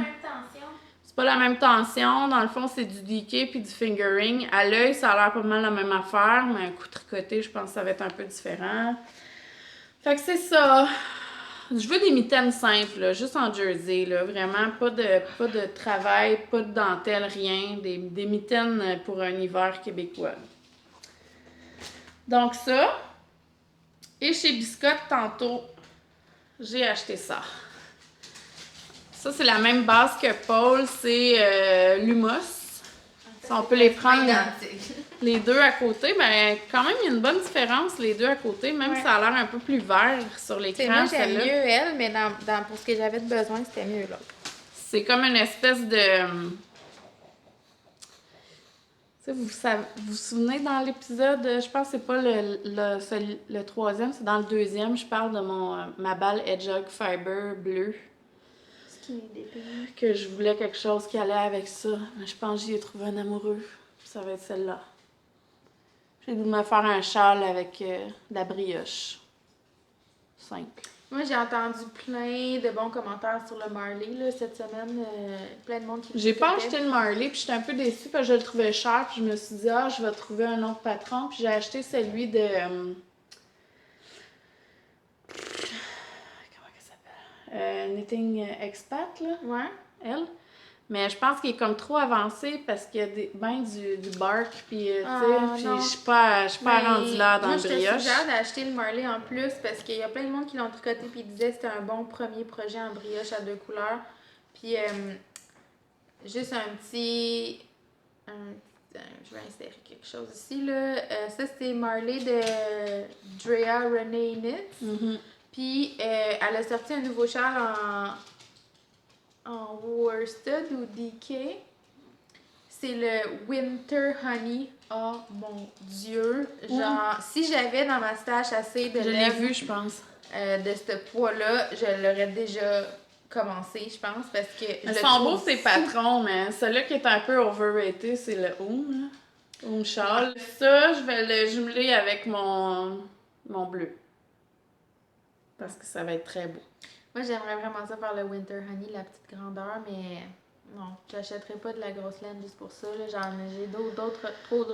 c'est pas la même tension. Dans le fond, c'est du DK puis du fingering. À l'œil, ça a l'air pas mal la même affaire, mais un coup tricoté, je pense que ça va être un peu différent. Fait que c'est ça. Je veux des mitaines simples, là, juste en jersey, là, vraiment, pas de travail, pas de dentelle, rien. Des mitaines pour un hiver québécois. Donc ça. Et chez Biscotte, tantôt, j'ai acheté ça. Ça, c'est la même base que Paul, c'est Lumos. Si on peut les prendre les deux à côté, mais quand même, il y a une bonne différence, les deux à côté, même si ça a l'air un peu plus vert sur l'écran. Moi, j'aime mieux elle, mais pour ce que j'avais de besoin, c'était mieux l'autre. C'est comme une espèce de... Vous vous souvenez dans l'épisode, je pense que c'est pas le troisième, c'est dans le deuxième, je parle de ma balle Hedgehog Fiber bleue. Que je voulais quelque chose qui allait avec ça. Mais je pense que j'y ai trouvé un amoureux. Ça va être celle-là. J'ai dû me faire un châle avec de la brioche. Simple. Moi, j'ai entendu plein de bons commentaires sur le Marley là, cette semaine. Plein de monde qui J'ai pas acheté le Marley, puis j'étais un peu déçue parce que je le trouvais cher, puis je me suis dit, je vais trouver un autre patron, puis j'ai acheté celui de... Knitting Expat, là. Ouais. Elle. Mais je pense qu'il est comme trop avancé parce qu'il y a du bark, puis je suis pas rendue là dans le brioche. Moi, je te suggère d'acheter le Marley en plus parce qu'il y a plein de monde qui l'ont tricoté puis disaient que c'était un bon premier projet en brioche à 2 couleurs. Puis, juste un petit... je vais insérer quelque chose ici, là. Ça, c'est Marley de Drea Renee Knits. Mm-hmm. Puis, elle a sorti un nouveau châle en worsted ou DK. C'est le Winter Honey. Oh mon Dieu! Genre, si j'avais dans ma stache assez de je l'ai vu, je pense. De ce poids-là, je l'aurais déjà commencé, je pense, parce que... Ils sont beaux, ces patrons, mais celui qui est un peu overrated, c'est le Oum, là. Oum Châle. Ça, je vais le jumeler avec mon bleu. Parce que ça va être très beau. Moi, j'aimerais vraiment ça faire le Winter Honey, la petite grandeur, mais non, j'achèterais pas de la grosse laine juste pour ça. J'ai trop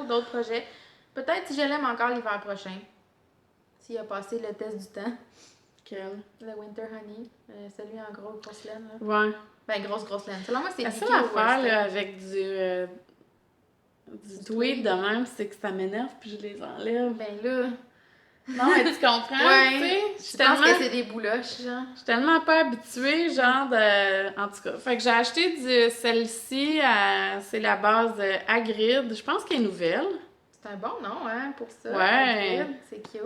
d'autres projets. Peut-être si je l'aime encore l'hiver prochain. S'il a passé le test du temps. Quel? Le Winter Honey. Celui en grosse laine. Là. Ouais. Ben, grosse laine. Selon moi, c'est la seule affaire là, avec du tweed de même, c'est que ça m'énerve puis je les enlève. Ben là... Non, mais tu comprends, ouais, tu sais? Je pense que c'est des bouloches, genre. Je suis tellement pas habituée, genre, En tout cas, fait que j'ai acheté celle-ci, c'est la base Hagrid. Je pense qu'elle est nouvelle. C'est un bon nom, hein, pour ça. Ouais. Hagrid, c'est cute.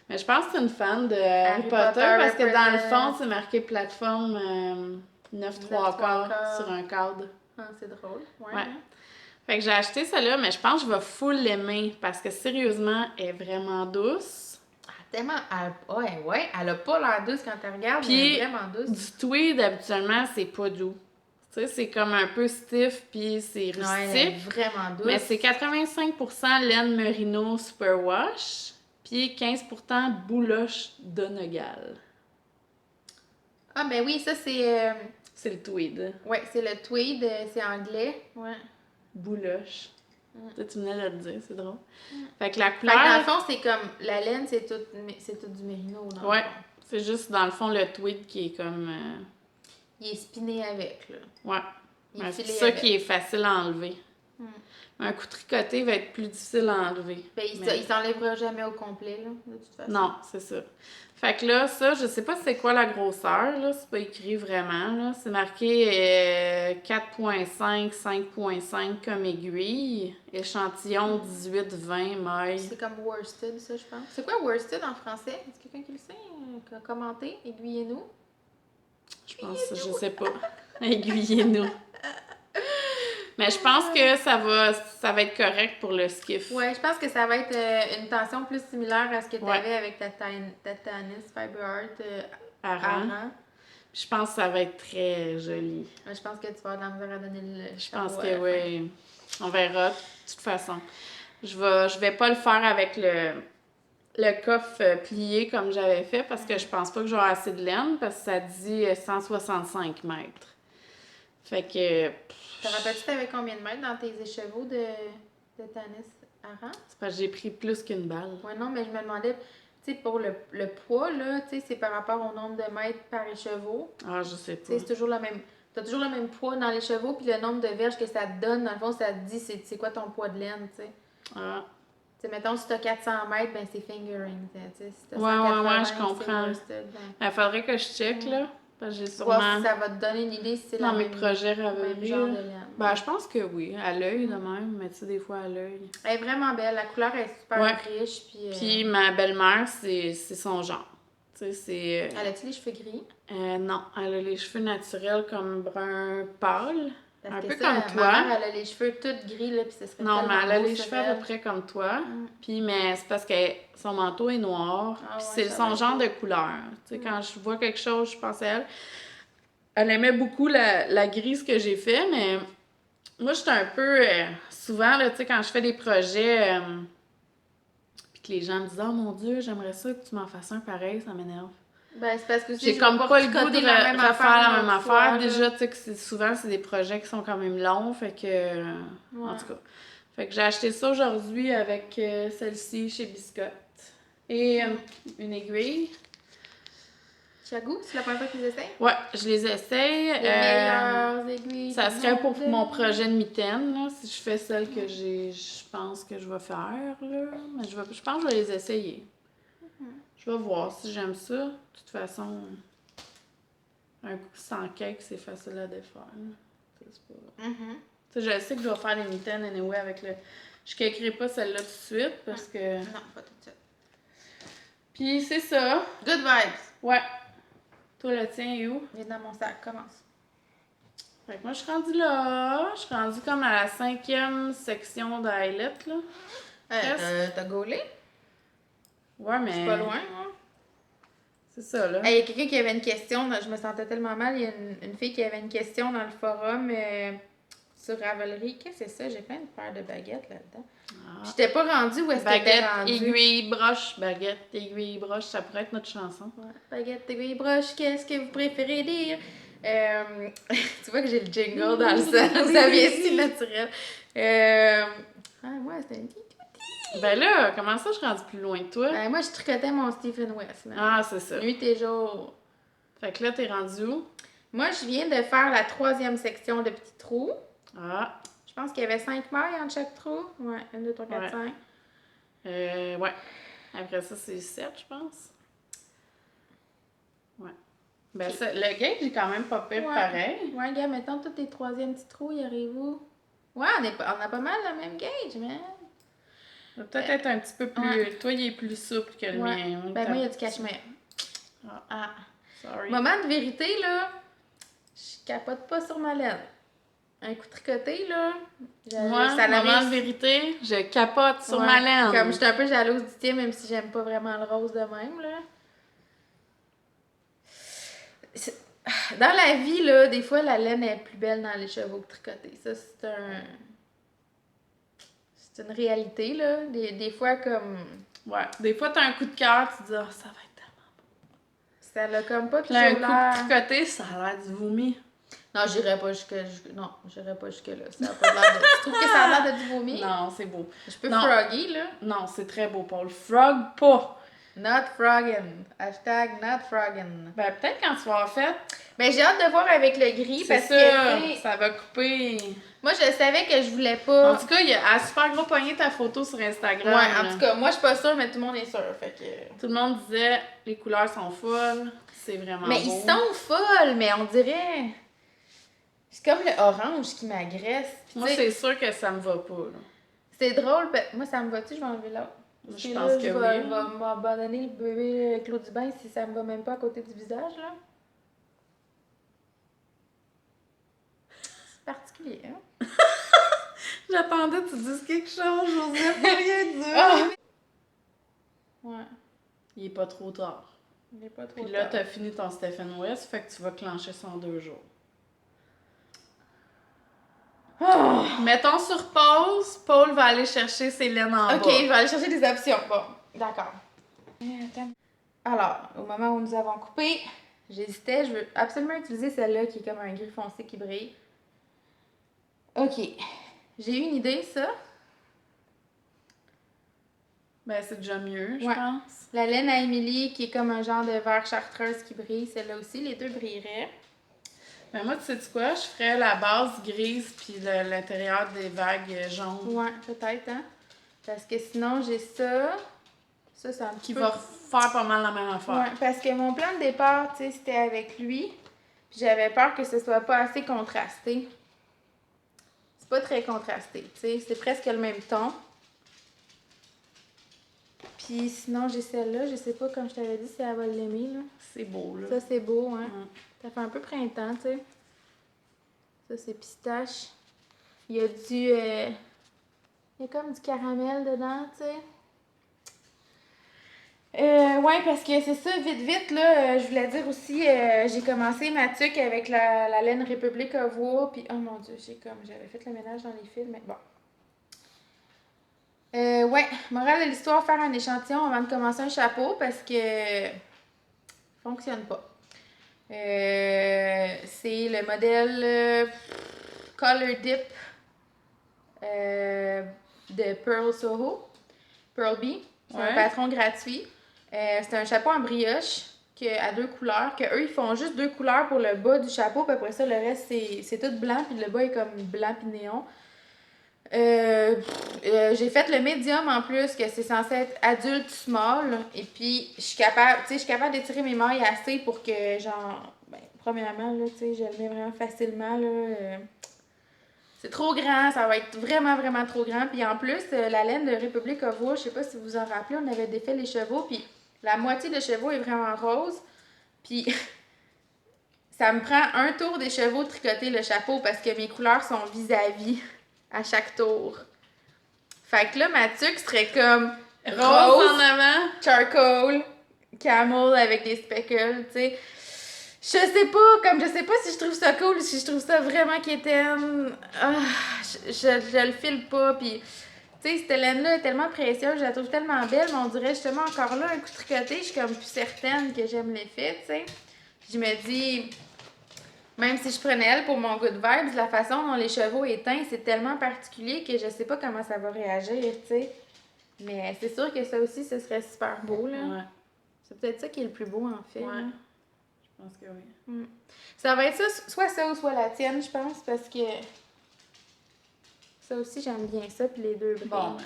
Mais je pense que c'est une fan de Harry Potter parce que dans le fond, c'est marqué plateforme 9/3 sur un cadre. Ah, c'est drôle. Ouais. Fait que j'ai acheté celle-là, mais je pense que je vais full l'aimer parce que sérieusement, elle est vraiment douce. Tellement. Ouais, elle a pas l'air douce quand tu regardes, mais elle est vraiment douce. Du tweed, habituellement, c'est pas doux. Tu sais, c'est comme un peu stiff, puis c'est rustique. Ouais, elle est vraiment douce. Mais c'est 85% laine merino superwash, puis 15% bouloche Donegal. Ah, ben oui, ça, c'est... C'est le tweed. ouais, c'est le tweed, c'est anglais. Ouais. Bouloche. Tu venais de le dire, c'est drôle. Mm. Fait que la Fait que dans le couleur... fond, c'est comme... La laine, c'est tout du mérino, dans Ouais, le fond. c'est juste dans le fond le tweed qui est comme... Il est spiné avec, là. Ouais. Il est Ouais, c'est filé ça avec. qui est facile à enlever. Mm. Un coup tricoté va être plus difficile à enlever. Ben, il s'enlèvera jamais au complet, là, de toute façon. Non, c'est ça. Fait que là, ça, je sais pas c'est quoi la grosseur, là. C'est pas écrit vraiment, là. C'est marqué 4.5, 5.5 comme aiguille. Échantillon 18-20 mailles. C'est comme worsted, ça, je pense. C'est quoi worsted en français? Est-ce que quelqu'un qui le sait? Commenter, aiguillez-nous. Je pense, je sais pas. Aiguillez-nous. Mais je pense que ça va être correct pour le skiff. Ouais, je pense que ça va être une tension plus similaire à ce que tu Ouais. avais avec ta Tanis Fiber Art Aran. Aran. Je pense que ça va être très joli. Je pense que tu vas avoir de la misère à donner le Je pense chapeau à que la fin. oui. On verra. De toute façon. Je vais pas le faire avec le coffre plié comme j'avais fait parce que je pense pas que j'aurai assez de laine parce que ça dit 165 mètres. Fait que... Te rappelles-tu t'avais combien de mètres dans tes écheveaux de Tanis Aran? C'est parce que j'ai pris plus qu'une balle. Ouais, non, mais je me demandais, tu sais, pour le poids, là, tu sais, c'est par rapport au nombre de mètres par écheveau. Ah, je sais pas. Tu sais, c'est toujours le même. T'as toujours le même poids dans l'écheveau, puis le nombre de verges que ça te donne, dans le fond, ça te dit c'est quoi ton poids de laine, tu sais. Ah. Tu sais, mettons, si t'as 400 mètres, ben c'est fingering, tu sais. Si t'as Ouais, 180, je comprends. c'est worsted, ben. Il faudrait que je check, là. Parce que j'ai Voir sûrement... si ça va te donner une idée si c'est Dans la mes même, projets même Ravelry, genre de là. laine. Ben, je pense que oui. À l'œil, de même. Mais tu sais, des fois, à l'œil. Elle est vraiment belle, la couleur est super Ouais. riche, puis... Puis ma belle-mère, c'est son genre. Tu sais, c'est... Elle a-tu les cheveux gris? Non, elle a les cheveux naturels comme brun pâle. Parce Un que peu ça, comme ma toi. mère, elle a les cheveux tout gris, là, puis ce serait Non, mais tellement elle a beau les sur cheveux à elle. peu près comme toi. Mm. Puis, mais c'est parce que son manteau est noir. Ah Puis ouais, c'est ça son va genre être de couleur. Tu sais, quand je vois quelque chose, je pense à elle. Elle aimait beaucoup la grise que j'ai fait, mais moi, j'étais un peu... souvent, là, tu sais, quand je fais des projets, puis que les gens me disent « Oh mon Dieu, j'aimerais ça que tu m'en fasses un pareil, ça m'énerve. » Ben, c'est parce que J'ai je comme vais pas le goût tricoter de la même refaire affaire la même une autre fois, affaire. là. Déjà, tu sais que souvent, c'est des projets qui sont quand même longs, fait que... Ouais. En tout cas. Fait que j'ai acheté ça aujourd'hui avec celle-ci chez Biscotte. Et une aiguille. Chagou, c'est la première fois qu'ils essayent? Ouais, je les essaye. Les meilleures aiguilles. Ça du serait pour monde. mon projet de mitaine, là, si je fais celle que je pense que je vais faire, là. Mais je pense que je vais les essayer. Je vais voir si j'aime ça. De toute façon, un coup sans cake, c'est facile à défaire. Là. C'est pas... Mhm. Tu sais, je sais que je vais faire des mitaines anyway avec le... Je cakerai pas celle-là tout de suite parce que... Non, pas tout de suite. Puis c'est ça. Good vibes. Ouais. Toi, le tien est où? Il est dans mon sac, commence. Fait que moi, je suis rendue là. Je suis rendue comme à la 5e section de highlight, là. T'as gaulé? Ouais, mais... C'est pas loin, moi. C'est ça, là. Il y a quelqu'un qui avait une question, je me sentais tellement mal. Il y a une fille qui avait une question dans le forum sur Ravelry. Qu'est-ce que c'est ça? J'ai plein de paires de baguettes là-dedans. Ah. J'étais pas rendue où est-ce que t'étais Baguette, rendue. aiguille, broche. Baguette, aiguille, broche. Ça pourrait être notre chanson. Ouais. Baguette, aiguille, broche, qu'est-ce que vous préférez dire? Tu vois que j'ai le jingle dans le sang, ça vient si naturel. Ouais, c'était une petite. Ben là, comment ça, je suis rendue plus loin que toi? Ben, moi, je tricotais mon Stephen West. Là. Ah, c'est ça. Nuit et jour. Fait que là, t'es rendu où? Moi, je viens de faire la 3e section de petits trous. Ah. Je pense qu'il y avait 5 mailles entre chaque trou. Ouais, 1, 2, 3, 4, Ouais. 5. Ouais. Après ça, c'est 7, je pense. Ouais. Ben, ça, le gauge est quand même pas pire Ouais. pareil. Ouais, gars, mettons tous tes 3e petits trous, y arrivez-vous? Ouais, on a pas mal le même gauge, man. Ça va peut-être être un petit peu plus... Ouais. Toi, il est plus souple que le Ouais. mien. Ben, moi, il y a du cachemire. Ah. Sorry. Moment de vérité, là, je capote pas sur ma laine. Un coup tricoté, là, Moi, ça moment l'avait- de vérité, je capote sur Ouais, ma laine. Comme j'étais un peu jalouse du tien, même si j'aime pas vraiment le rose de même, là. Dans la vie, là, des fois, la laine est plus belle dans les chevaux que tricotée. Ça, c'est une réalité, là. Des fois, comme... Ouais. Des fois, t'as un coup de cœur, tu te dis, ah, ça va être tellement beau. Ça l'a comme pas Puis là, un toujours coup l'air... de tricoté, ça a l'air du vomi. Non, j'irais pas Non, j'irais pas jusque-là. Ça a pas l'air de... Tu trouves que ça a l'air de du vomi? Non, c'est beau. Je peux Non. froggy, là. Non, c'est très beau, Paul. Frog pas. Not froggin'. Hashtag not froggin'. Ben, peut-être quand tu vas avoir fait. Ben, j'ai hâte de voir avec le gris C'est parce ça, que, tu sais, ça va couper. moi, je savais que je voulais pas... En tout cas, il a super gros pogné ta photo sur Instagram. Ouais, en là. tout cas, moi, je suis pas sûre, mais tout le monde est sûr, fait que... Tout le monde disait les couleurs sont folles, c'est vraiment Mais beau. ils sont folles, mais on dirait... C'est comme le orange qui m'agresse. Puis, Moi, tu sais, c'est sûr que ça me va pas. Là. c'est drôle, moi, ça me va-tu? Je vais enlever l'autre. Moi, Parce je que pense là, que je oui. vais m'abandonner le bébé Claude Dubin si ça me va même pas à côté du visage, là. C'est particulier, hein? J'attendais que tu dises quelque chose, j'osais pas rien dire. Ah! Ouais, Il est pas trop tard. il est pas trop Puis là, tard. t'as fini ton Stephen West, fait que tu vas clencher ça en 2 jours. Ah! Mettons sur pause, Paul va aller chercher ses laines en Ok, bas. je vais aller chercher des options. Bon, d'accord. Alors, au moment où nous avons coupé, j'hésitais. Je veux absolument utiliser celle-là qui est comme un gris foncé qui brille. Ok. J'ai eu une idée, ça. Ben, c'est déjà mieux, je Ouais. pense. La laine à Émilie qui est comme un genre de vert chartreuse qui brille. Celle-là aussi, les deux brilleraient. Ben, moi, tu sais quoi? Je ferais la base grise puis l'intérieur des vagues jaunes. Ouais, peut-être, hein? Parce que sinon, j'ai ça. Ça, c'est un petit Qui peu... va faire pas mal la même affaire. Ouais, parce que mon plan de départ, tu sais, c'était avec lui. Puis j'avais peur que ce soit pas assez contrasté. C'est pas très contrasté, tu sais. C'est presque le même ton. Puis sinon, j'ai celle-là. Je sais pas, comme je t'avais dit, si elle va l'aimer, là. C'est beau, là. Ça, c'est beau, hein. Mm. Ça fait un peu printemps, tu sais. Ça, c'est pistache. Il y a du... Il y a comme du caramel dedans, tu sais. Ouais, parce que c'est ça, vite, là, je voulais dire aussi, j'ai commencé ma tuque avec la laine Republic of Wool, puis oh mon Dieu, j'avais fait le ménage dans les fils, mais bon. Ouais, morale de l'histoire, faire un échantillon avant de commencer un chapeau, parce que fonctionne pas. C'est le modèle Color Dip de Pearl Soho, Pearl Bee. C'est un Ouais. patron gratuit. C'est un chapeau en brioche à 2 couleurs, que eux ils font juste 2 couleurs pour le bas du chapeau, puis après ça, le reste c'est tout blanc, puis le bas est comme blanc puis néon. J'ai fait le médium en plus, que c'est censé être adulte small, et puis je suis capable d'étirer mes mailles assez pour que, genre, premièrement, là, tu sais, je le mets vraiment facilement, là. C'est trop grand, ça va être vraiment, vraiment trop grand. Puis en plus, la laine de Republic of Wool, je sais pas si vous vous en rappelez, on avait défait les chevaux, puis la moitié des chevaux est vraiment rose. Puis ça me prend un tour des chevaux de tricoter le chapeau parce que mes couleurs sont vis-à-vis à chaque tour. Fait que là, ma tuque serait comme Rose en avant. charcoal, camel avec des speckles, tu sais. Je sais pas si je trouve ça cool ou si je trouve ça vraiment quétaine. Ah, je le file pas, puis tu sais, cette laine-là est tellement précieuse, je la trouve tellement belle, mais on dirait justement encore là, un coup tricoté, je suis comme plus certaine que j'aime l'effet, tu sais. Je me dis, même si je prenais elle pour mon good vibes, la façon dont les chevaux éteints, c'est tellement particulier que je sais pas comment ça va réagir, tu sais. Mais c'est sûr que ça aussi, ce serait super beau, là. Ouais, C'est peut-être ça qui est le plus beau, en fait. ouais. là. Je pense que oui. Ça va être ça ou soit la tienne, je pense, parce que ça aussi, j'aime bien ça, puis les deux brillent. Bon, ben,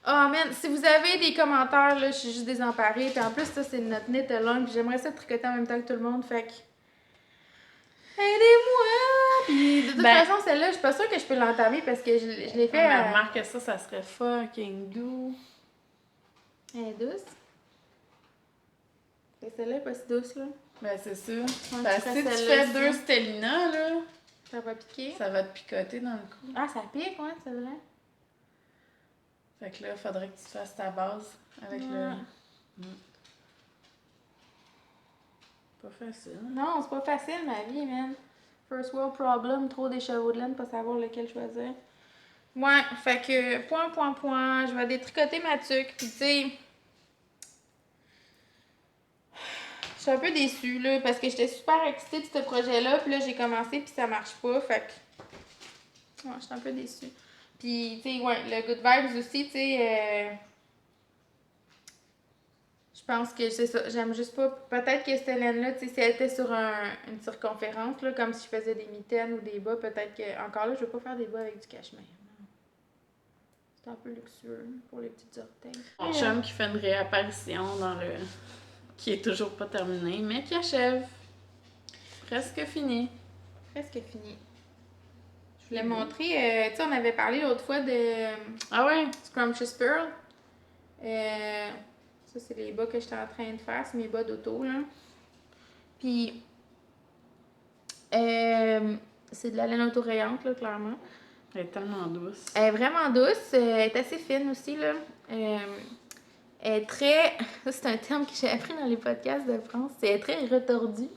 Oh man, si vous avez des commentaires, là, je suis juste désemparée. Puis en plus, ça, c'est notre knit along, puis j'aimerais ça tricoter en même temps que tout le monde, fait que... Aidez-moi! Puis de toute façon, celle-là, je suis pas sûre que je peux l'entamer parce que je l'ai fait... mais remarque que ça serait fucking doux. Elle est douce. Et celle-là est pas si douce, là. Ben, c'est ça. Ouais, Parce tu que si ferais tu celle-là fais 2 aussi. Stellina, là, Ça va piquer. ça va te picoter dans le cou. Ah, ça pique, ouais, celle-là. Fait que là, faudrait que tu fasses ta base avec le... Ouais. Pas facile. Non, c'est pas facile, ma vie, man. First world problem, trop des chevaux de laine, pas savoir lequel choisir. Ouais, fait que, point, je vais détricoter ma tuque, pis tu sais... Je suis un peu déçue, là, parce que j'étais super excitée de ce projet-là, puis là, j'ai commencé, puis ça marche pas, fait que... Ouais, je suis un peu déçue. Puis, tu sais, ouais, le Good Vibes aussi, tu sais... Je pense que c'est ça. J'aime juste pas. Peut-être que cette Hélène-là, tu sais, si elle était sur une circonférence, là, comme si je faisais des mitaines ou des bas, peut-être que. Encore là, je veux pas faire des bas avec du cachemire. C'est un peu luxueux pour les petites orteils. Mon chum qui fait une réapparition dans le. Qui est toujours pas terminé, mais qui achève. Presque fini. Presque fini. Je voulais montrer. Tu sais, on avait parlé l'autre fois de Ah ouais? Scrumptious Pearl. Ça, c'est les bas que j'étais en train de faire. C'est mes bas d'auto, là. Puis. C'est de la laine autorayante, là, clairement. Elle est tellement douce. Elle est vraiment douce. Elle est assez fine aussi, là. Elle est très... Ça, c'est un terme que j'ai appris dans les podcasts de France. Elle est très retordue.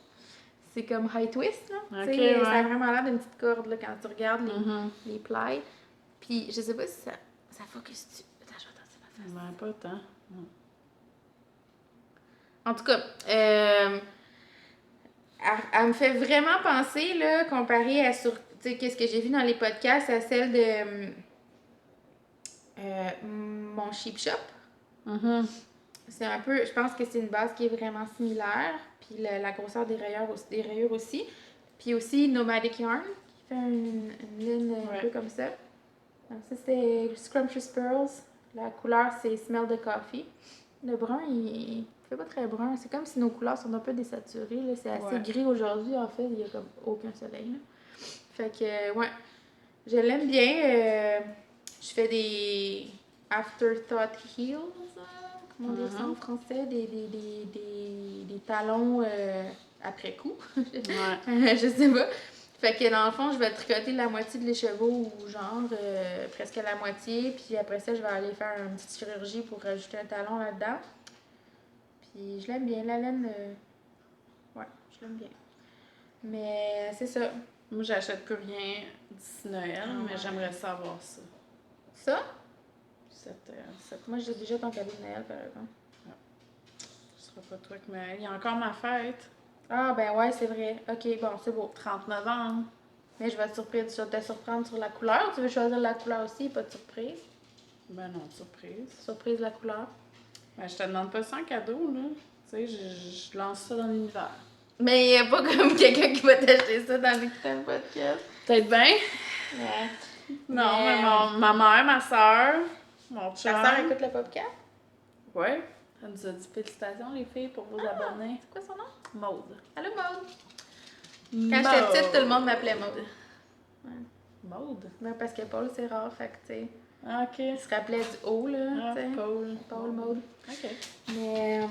C'est comme high twist, là. Ok, Tu sais, ouais. ça a vraiment l'air d'une petite corde, là, quand tu regardes Mhm. les plis. Puis, je sais pas si ça focus-tu. Attends, je vais tasser ma face. Ben, pas tant. En tout cas, elle me fait vraiment penser, là, comparée à sur, tu sais, qu'est-ce que j'ai vu dans les podcasts, à celle de mon Sheep Shop. Mhm. C'est un peu, je pense que c'est une base qui est vraiment similaire, puis la grosseur des rayures aussi. Puis aussi Nomadic Yarn, qui fait une ligne un peu comme ça. Donc ça, c'est Scrumptious Pearls. La couleur, c'est Smell the Coffee. Le brun, il fait pas très brun. C'est comme si nos couleurs sont un peu désaturées, là. C'est assez gris aujourd'hui, en fait. Il y a comme aucun soleil, là. Fait que, ouais. Je l'aime bien. Je fais des afterthought heels. Comment dire ça en français? Des talons après coup. Ouais. Je sais pas. Fait que dans le fond, je vais tricoter la moitié de l'écheveau ou genre presque la moitié. Puis après ça, je vais aller faire une petite chirurgie pour rajouter un talon là-dedans. Puis je l'aime bien. La laine, ouais, je l'aime bien. Mais c'est ça. Moi, j'achète plus rien d'ici Noël, Ah mais ouais. j'aimerais savoir ça. Ça? Cette... Moi, j'ai déjà ton cadeau de Noël, par exemple. Ce sera pas toi que me... Il y a encore ma fête. Ah, ben ouais, c'est vrai. Ok, bon, c'est beau. 30 novembre. Mais je vais te surprendre sur la couleur. Tu veux choisir la couleur aussi, pas de surprise? Ben non, surprise. Surprise la couleur. Ben, je te demande pas ça en cadeau, là. Tu sais, je lance ça dans l'univers. Mais il a pas comme quelqu'un qui va t'acheter ça dans l'écouter le podcast. Peut-être bien. Ouais. Non, mais ma mère, ma soeur, mon chum. Ta soeur écoute le podcast? Ouais. Elle nous a dit félicitations, les filles, pour vos abonnés. C'est quoi son nom? Maude. Allô, Maude. Quand j'étais petite, tout le monde m'appelait Maude. Ouais. Maude? Ben, parce que Paul, c'est rare, fait que, tu sais, Ah, ok. il se rappelait du haut, là, Ah, tu sais. Paul. Maude. Ok. Mais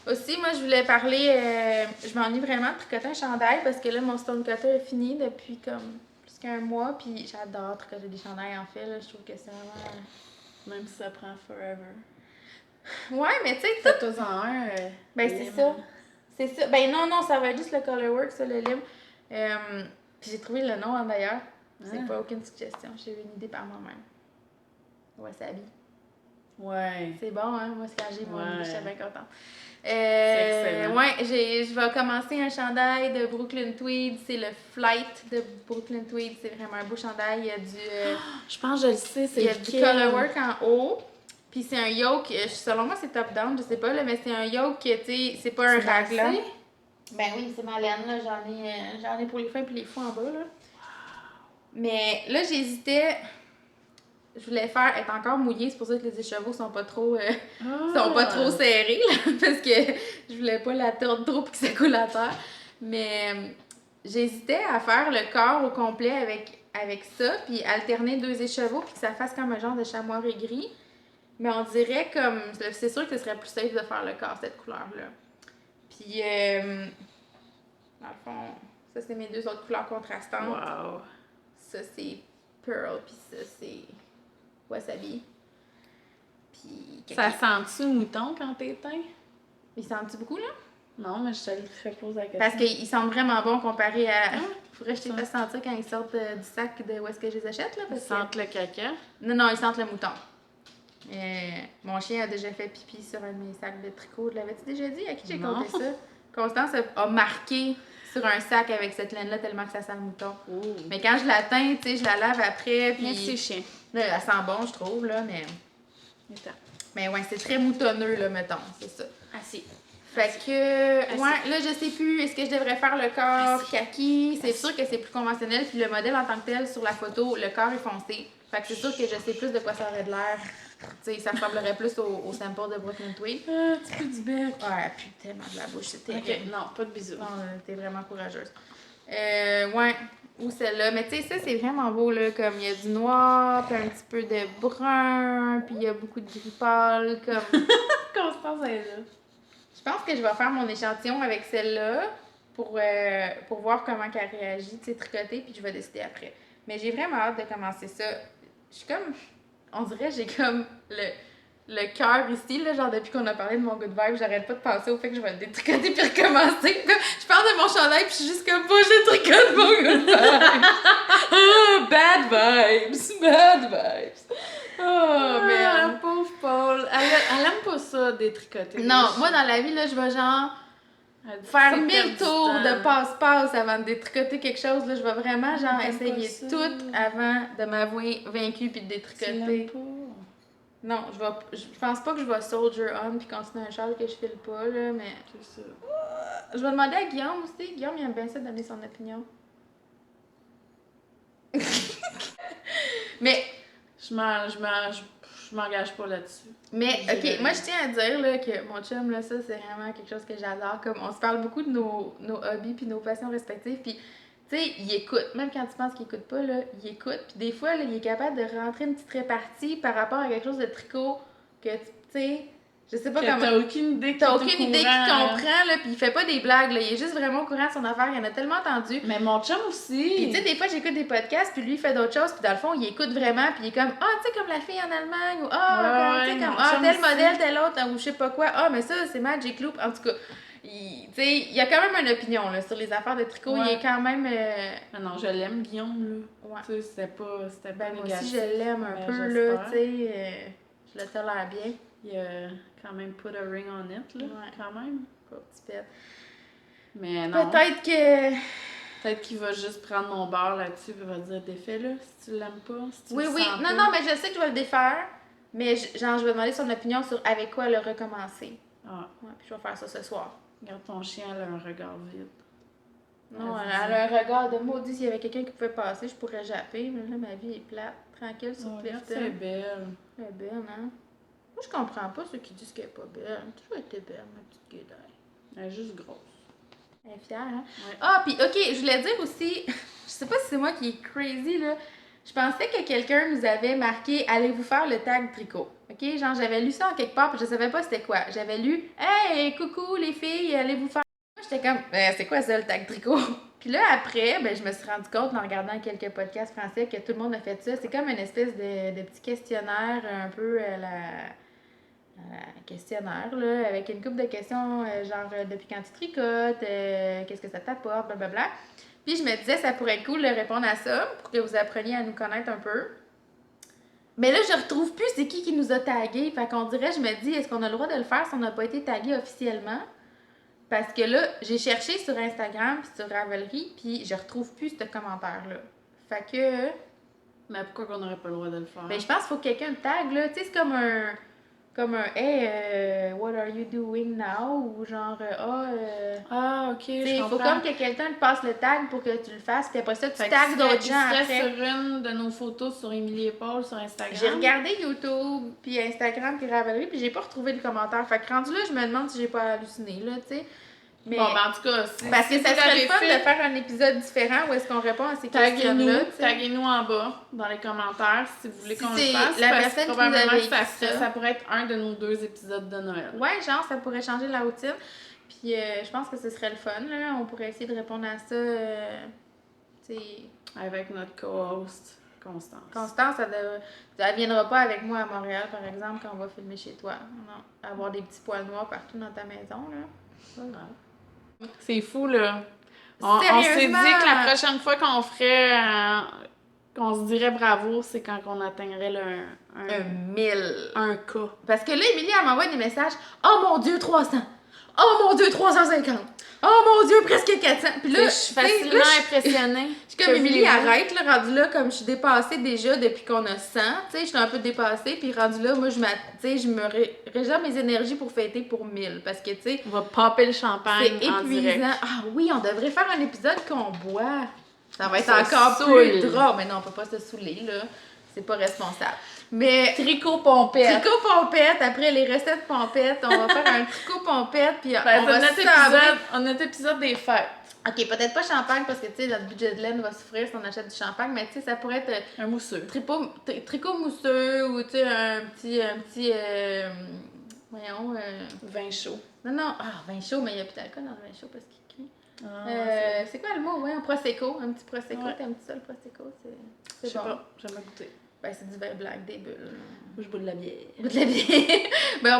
aussi, moi, je voulais parler, je m'ennuie vraiment de tricoter un chandail parce que là, mon stone cutter est fini depuis comme plus qu'un mois, puis j'adore tricoter des chandails, en fait, là, je trouve que c'est vraiment... Même si ça prend forever. Ouais, mais tu sais, Fais-toi-en un. Ben, c'est ça. C'est ça. Ben, non, ça va être juste le Colorwork, ça, le livre. Puis j'ai trouvé le nom, hein, d'ailleurs. C'est pas aucune suggestion. J'ai eu une idée par moi-même. Wasabi. Ouais. C'est bon, hein? Moi, c'est quand j'ai mon idée, j'étais bien contente. excellent. Ouais, je vais commencer un chandail de Brooklyn Tweed. C'est le Flight de Brooklyn Tweed. C'est vraiment un beau chandail. Il y a du... Je pense que je le sais, c'est il y a du Colorwork en haut. Puis c'est un yoke, selon moi c'est top-down, je sais pas, là, mais c'est un yoke, tu sais, c'est pas un raglan. Ben oui, c'est ma laine, là, j'en ai pour les fins puis les fous en bas, là. Mais là, j'hésitais, je voulais être encore mouillée, c'est pour ça que les écheveaux sont pas trop, sont pas trop serrés, là, parce que je voulais pas la tordre trop pour que ça coule à terre. Mais j'hésitais à faire le corps au complet avec ça, puis alterner 2 écheveaux, puis que ça fasse comme un genre de chamois gris. Mais on dirait comme... C'est sûr que ce serait plus safe de faire le corps, cette couleur-là. Puis, dans le fond, ça, c'est mes 2 autres couleurs contrastantes. Wow. Ça, c'est Pearl, puis ça, c'est Wasabi. Puis... Ça sent-tu mouton quand t'es teint? Il sent-tu beaucoup, là? Non, mais je te le fais poser la question. Parce qu'ils sentent vraiment bon comparé à... Faudrait que je te fasse sentir quand ils sortent du sac de où est-ce que je les achète, là. Ils sentent le caca? Non, ils sentent le mouton. Mon chien a déjà fait pipi sur un de mes sacs de tricot. Je l'avais-tu déjà dit? À qui j'ai Non. compté ça? Constance a marqué sur un sac avec cette laine-là tellement que ça sent le mouton. Oh. Mais quand je la teins, tu sais, je la lave après, Merci, puis chien. là, elle sent bon, je trouve, là, mais... Attends. Mais ouais, c'est très moutonneux, là, mettons, c'est ça. Assis. Fait que, ouais, là, je sais plus, est-ce que je devrais faire le corps kaki? C'est sûr que c'est plus conventionnel, puis le modèle en tant que tel, sur la photo, le corps est foncé. Fait que c'est sûr que je sais plus de quoi ça aurait de l'air. Tu sais, ça ressemblerait plus au sample de Brooklyn Tweed. Ah, tu peux du bec. Ouais, puis tellement de la bouche, c'est terrible. Ok, non, pas de bisous. Bon, t'es vraiment courageuse. Ouais, ou celle-là. Mais tu sais, ça, c'est vraiment beau, là. Comme il y a du noir, puis un petit peu de brun, puis il y a beaucoup de gris pâle, comme... Constance elle est là. Je pense que je vais faire mon échantillon avec celle-là pour voir comment elle réagit, tu sais, tricotée, puis je vais décider après. Mais j'ai vraiment hâte de commencer ça. Je suis comme... On dirait j'ai comme le cœur ici, là, genre depuis qu'on a parlé de mon good vibe, j'arrête pas de penser au fait que je vais le détricoter puis recommencer. Puis je parle de mon chandail puis je suis juste comme, bon, je tricote mon good vibe. Oh, bad vibes, bad vibes. Oh, man. Pauvre Paul. Elle aime pas ça, détricoter. Non, moi dans la vie, là, je vais genre faire 1000 tours de passe-passe avant de détricoter quelque chose. Là, je vais vraiment genre essayer tout avant de m'avouer vaincue puis de détricoter. Non, je pense pas que je vais soldier on puis continuer un châle que je file pas, là, mais... C'est ça. Je vais demander à Guillaume aussi. Guillaume, il aime bien ça de donner son opinion. Mais... Je m'engage pas là-dessus. Mais, ok, moi je tiens à dire là, que mon chum, là, ça c'est vraiment quelque chose que j'adore. Comme on se parle beaucoup de nos hobbies puis nos passions respectives. Puis, tu sais, il écoute. Même quand tu penses qu'il écoute pas, là, il écoute. Puis des fois, là, il est capable de rentrer une petite répartie par rapport à quelque chose de tricot que, tu sais, je sais pas que comment. T'as aucune idée T'as aucune idée qu'il comprend, là, puis il fait pas des blagues, là. Il est juste vraiment au courant de son affaire. Il en a tellement entendu. Mais mon chum aussi. Puis, tu sais, des fois, j'écoute des podcasts, puis lui, il fait d'autres choses, puis dans le fond, il écoute vraiment, puis il est comme, ah, tu sais, comme la fille en Allemagne, ou ah, tu sais, comme, ah, tel modèle, tel autre, ou je sais pas quoi, ah, mais ça, c'est Magic Loop. En tout cas, tu sais, il a quand même une opinion, là, sur les affaires de tricot. Ouais. Il est quand même. Ah non, je l'aime, Guillaume, là. Ouais. Tu sais, c'était pas Ben, moi négatif. aussi, je l'aime un mais peu, j'espère. là, tu sais, je le tolère bien. Il a quand même put a ring on it, là, Ouais. quand même. Pas petit pète. Mais non. Peut-être que. Peut-être qu'il va juste prendre mon beurre là-dessus et va dire défais-le si tu l'aimes pas, si tu Oui, le oui. sens Non, pas. non, mais je sais que je vais le défaire, mais genre, je vais demander son opinion sur avec quoi le recommencer. Ah, Ouais, puis je vais faire ça ce soir. regarde ton chien, elle a un regard vide. Non, Vas-y. elle a un regard de maudit. S'il y avait quelqu'un qui pouvait passer, je pourrais japper. Mais là, ma vie est plate. Tranquille sur Oh, regarde, Clifton. c'est belle. Elle est belle, hein? Moi, je comprends pas ceux qui disent qu'elle est pas belle. Elle a toujours été belle, ma petite guédaille. Elle est juste grosse. Elle est fière, hein? Ouais. Ah, puis OK, je voulais dire aussi, je sais pas si c'est moi qui est crazy, là. Je pensais que quelqu'un nous avait marqué « Allez-vous faire le tag tricot ». OK? Genre, j'avais lu ça en quelque part, puis je savais pas c'était quoi. J'avais lu « Hey, coucou les filles, allez-vous faire... » Moi, j'étais comme « C'est quoi ça, le tag tricot? » Puis là, après, ben, je me suis rendu compte en regardant quelques podcasts français que tout le monde a fait ça. C'est comme une espèce de petit questionnaire, un peu questionnaire, là, avec une couple de questions, genre depuis quand tu tricotes, qu'est-ce que ça t'apporte, blablabla. Puis je me disais, ça pourrait être cool de répondre à ça pour que vous appreniez à nous connaître un peu. Mais là, je retrouve plus c'est qui nous a tagués. Fait qu'on dirait, je me dis, est-ce qu'on a le droit de le faire si on n'a pas été tagué officiellement? Parce que là, j'ai cherché sur Instagram puis sur Ravelry, puis je retrouve plus ce commentaire-là. Fait que... Mais pourquoi qu'on n'aurait pas le droit de le faire? Ben, je pense qu'il faut que quelqu'un le tag, là. Tu sais, c'est comme un hey, what are you doing now? Ou genre, Ah, ok, il je faut comprends. comme que quelqu'un te passe le tag pour que tu le fasses, puis après ça, tu Fait que tags d'autres gens il serait après. sur une de nos photos sur Émilie et Paul sur Instagram. J'ai regardé YouTube, puis Instagram, puis Ravelry, puis j'ai pas retrouvé le commentaire. Fait que rendu là, je me demande si j'ai pas halluciné, là, tu sais. Mais... Bon, ben en tout cas, si, parce que si ça vous serait le l'avez fun fait, de faire un épisode différent où est-ce qu'on répond à ces taguez-nous, questions-là, tu sais. taguez-nous en bas dans les commentaires si vous voulez Si qu'on le c'est fasse. la parce personne que qui probablement nous avait que ça, écrit ça. ça pourrait être un de nos 2 épisodes de Noël. Ouais, genre, ça pourrait changer la routine. Puis je pense que ce serait le fun, là. On pourrait essayer de répondre à ça, tu sais... Avec notre co-host, Constance. Constance, elle viendra pas avec moi à Montréal, par exemple, quand on va filmer chez toi. Non, avoir des petits poils noirs partout dans ta maison, là. Pas grave. C'est fou, là. On s'est dit Sérieusement? que la prochaine fois qu'on ferait qu'on se dirait bravo, c'est quand on atteindrait Un 1000. un cas. Parce que là, Émilie, elle m'envoie des messages. Oh mon Dieu, 300. Oh mon Dieu, 350. Oh mon Dieu, presque 400. Puis là, Je suis facilement impressionnée. je suis comme Émilie, arrête, là, rendu là, comme je suis dépassée déjà depuis qu'on a 100. Tu sais, je suis un peu dépassée. Puis rendu là, moi, je me réserve mes énergies pour fêter pour 1000. Parce que, tu sais, On va popper le champagne c'est en direct. épuisant. Ah oui, on devrait faire un épisode qu'on boit. Ça va être Se encore saoule. plus drôle. Mais non, on peut pas se saouler, là. C'est pas responsable. Mais Tricot pompette. tricot pompette, après les recettes pompettes, on va faire un tricot pompette, puis Ben, on va c'est notre épisode des fêtes. Ok, peut-être pas champagne, parce que, tu sais, notre budget de laine va souffrir si on achète du champagne, mais tu sais, ça pourrait être Un mousseux. tricot mousseux, ou tu sais, un petit voyons, Vin chaud. non, vin chaud, mais il y a plus d'alcool dans le vin chaud, parce qu'il crie. Ah, C'est quoi le mot? Ouais, un prosecco, un petit prosecco, Ouais. t'aimes ça, le prosecco? je C'est sais bon. pas, j'aime goûter. Ben, c'est du vin blanc, des bulles. Moi, je bois de la bière. Goûte la bière. Ben,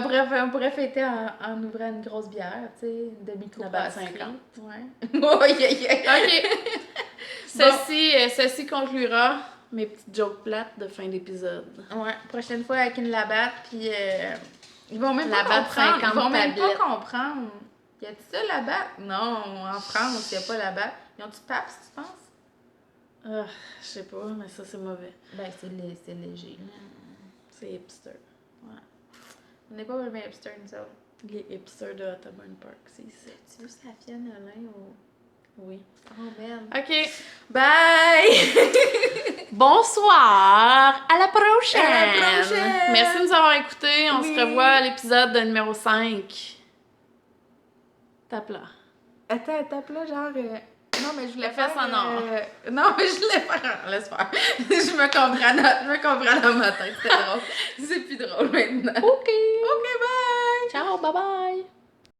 on pourrait fêter en ouvrant une grosse bière, tu sais, de La batte microbrasserie. 50. Ouais. OK. Ceci conclura mes petites jokes plates de fin d'épisode. Ouais, prochaine fois avec une labatte, puis ils vont même pas Labatte comprendre. 50 Ils vont même pas tablettes. comprendre. Y a-tu ça, labatte? Non, en France, y a pas labatte. Ils ont-tu PAPS, tu penses? Ah, je sais pas, mais ça, c'est mauvais. Ben, c'est léger, là. C'est hipster. On n'est pas vraiment hipster, nous autres. Les hipsters de Ottoman Park, c'est ici. Tu veux Safiane Alain ou... Oui. Oh, merde. OK. Bye! Bonsoir! À la prochaine! À la prochaine! Merci de nous avoir écoutés. On Oui. se revoit à l'épisode numéro 5. Tape là. Attends, tape là, genre... Non, mais je voulais La fesse faire... en or. Non, mais je voulais faire... Laisse faire. je me comprends dans ma tête, c'est drôle. C'est plus drôle maintenant. OK. OK, bye! Ciao, bye bye!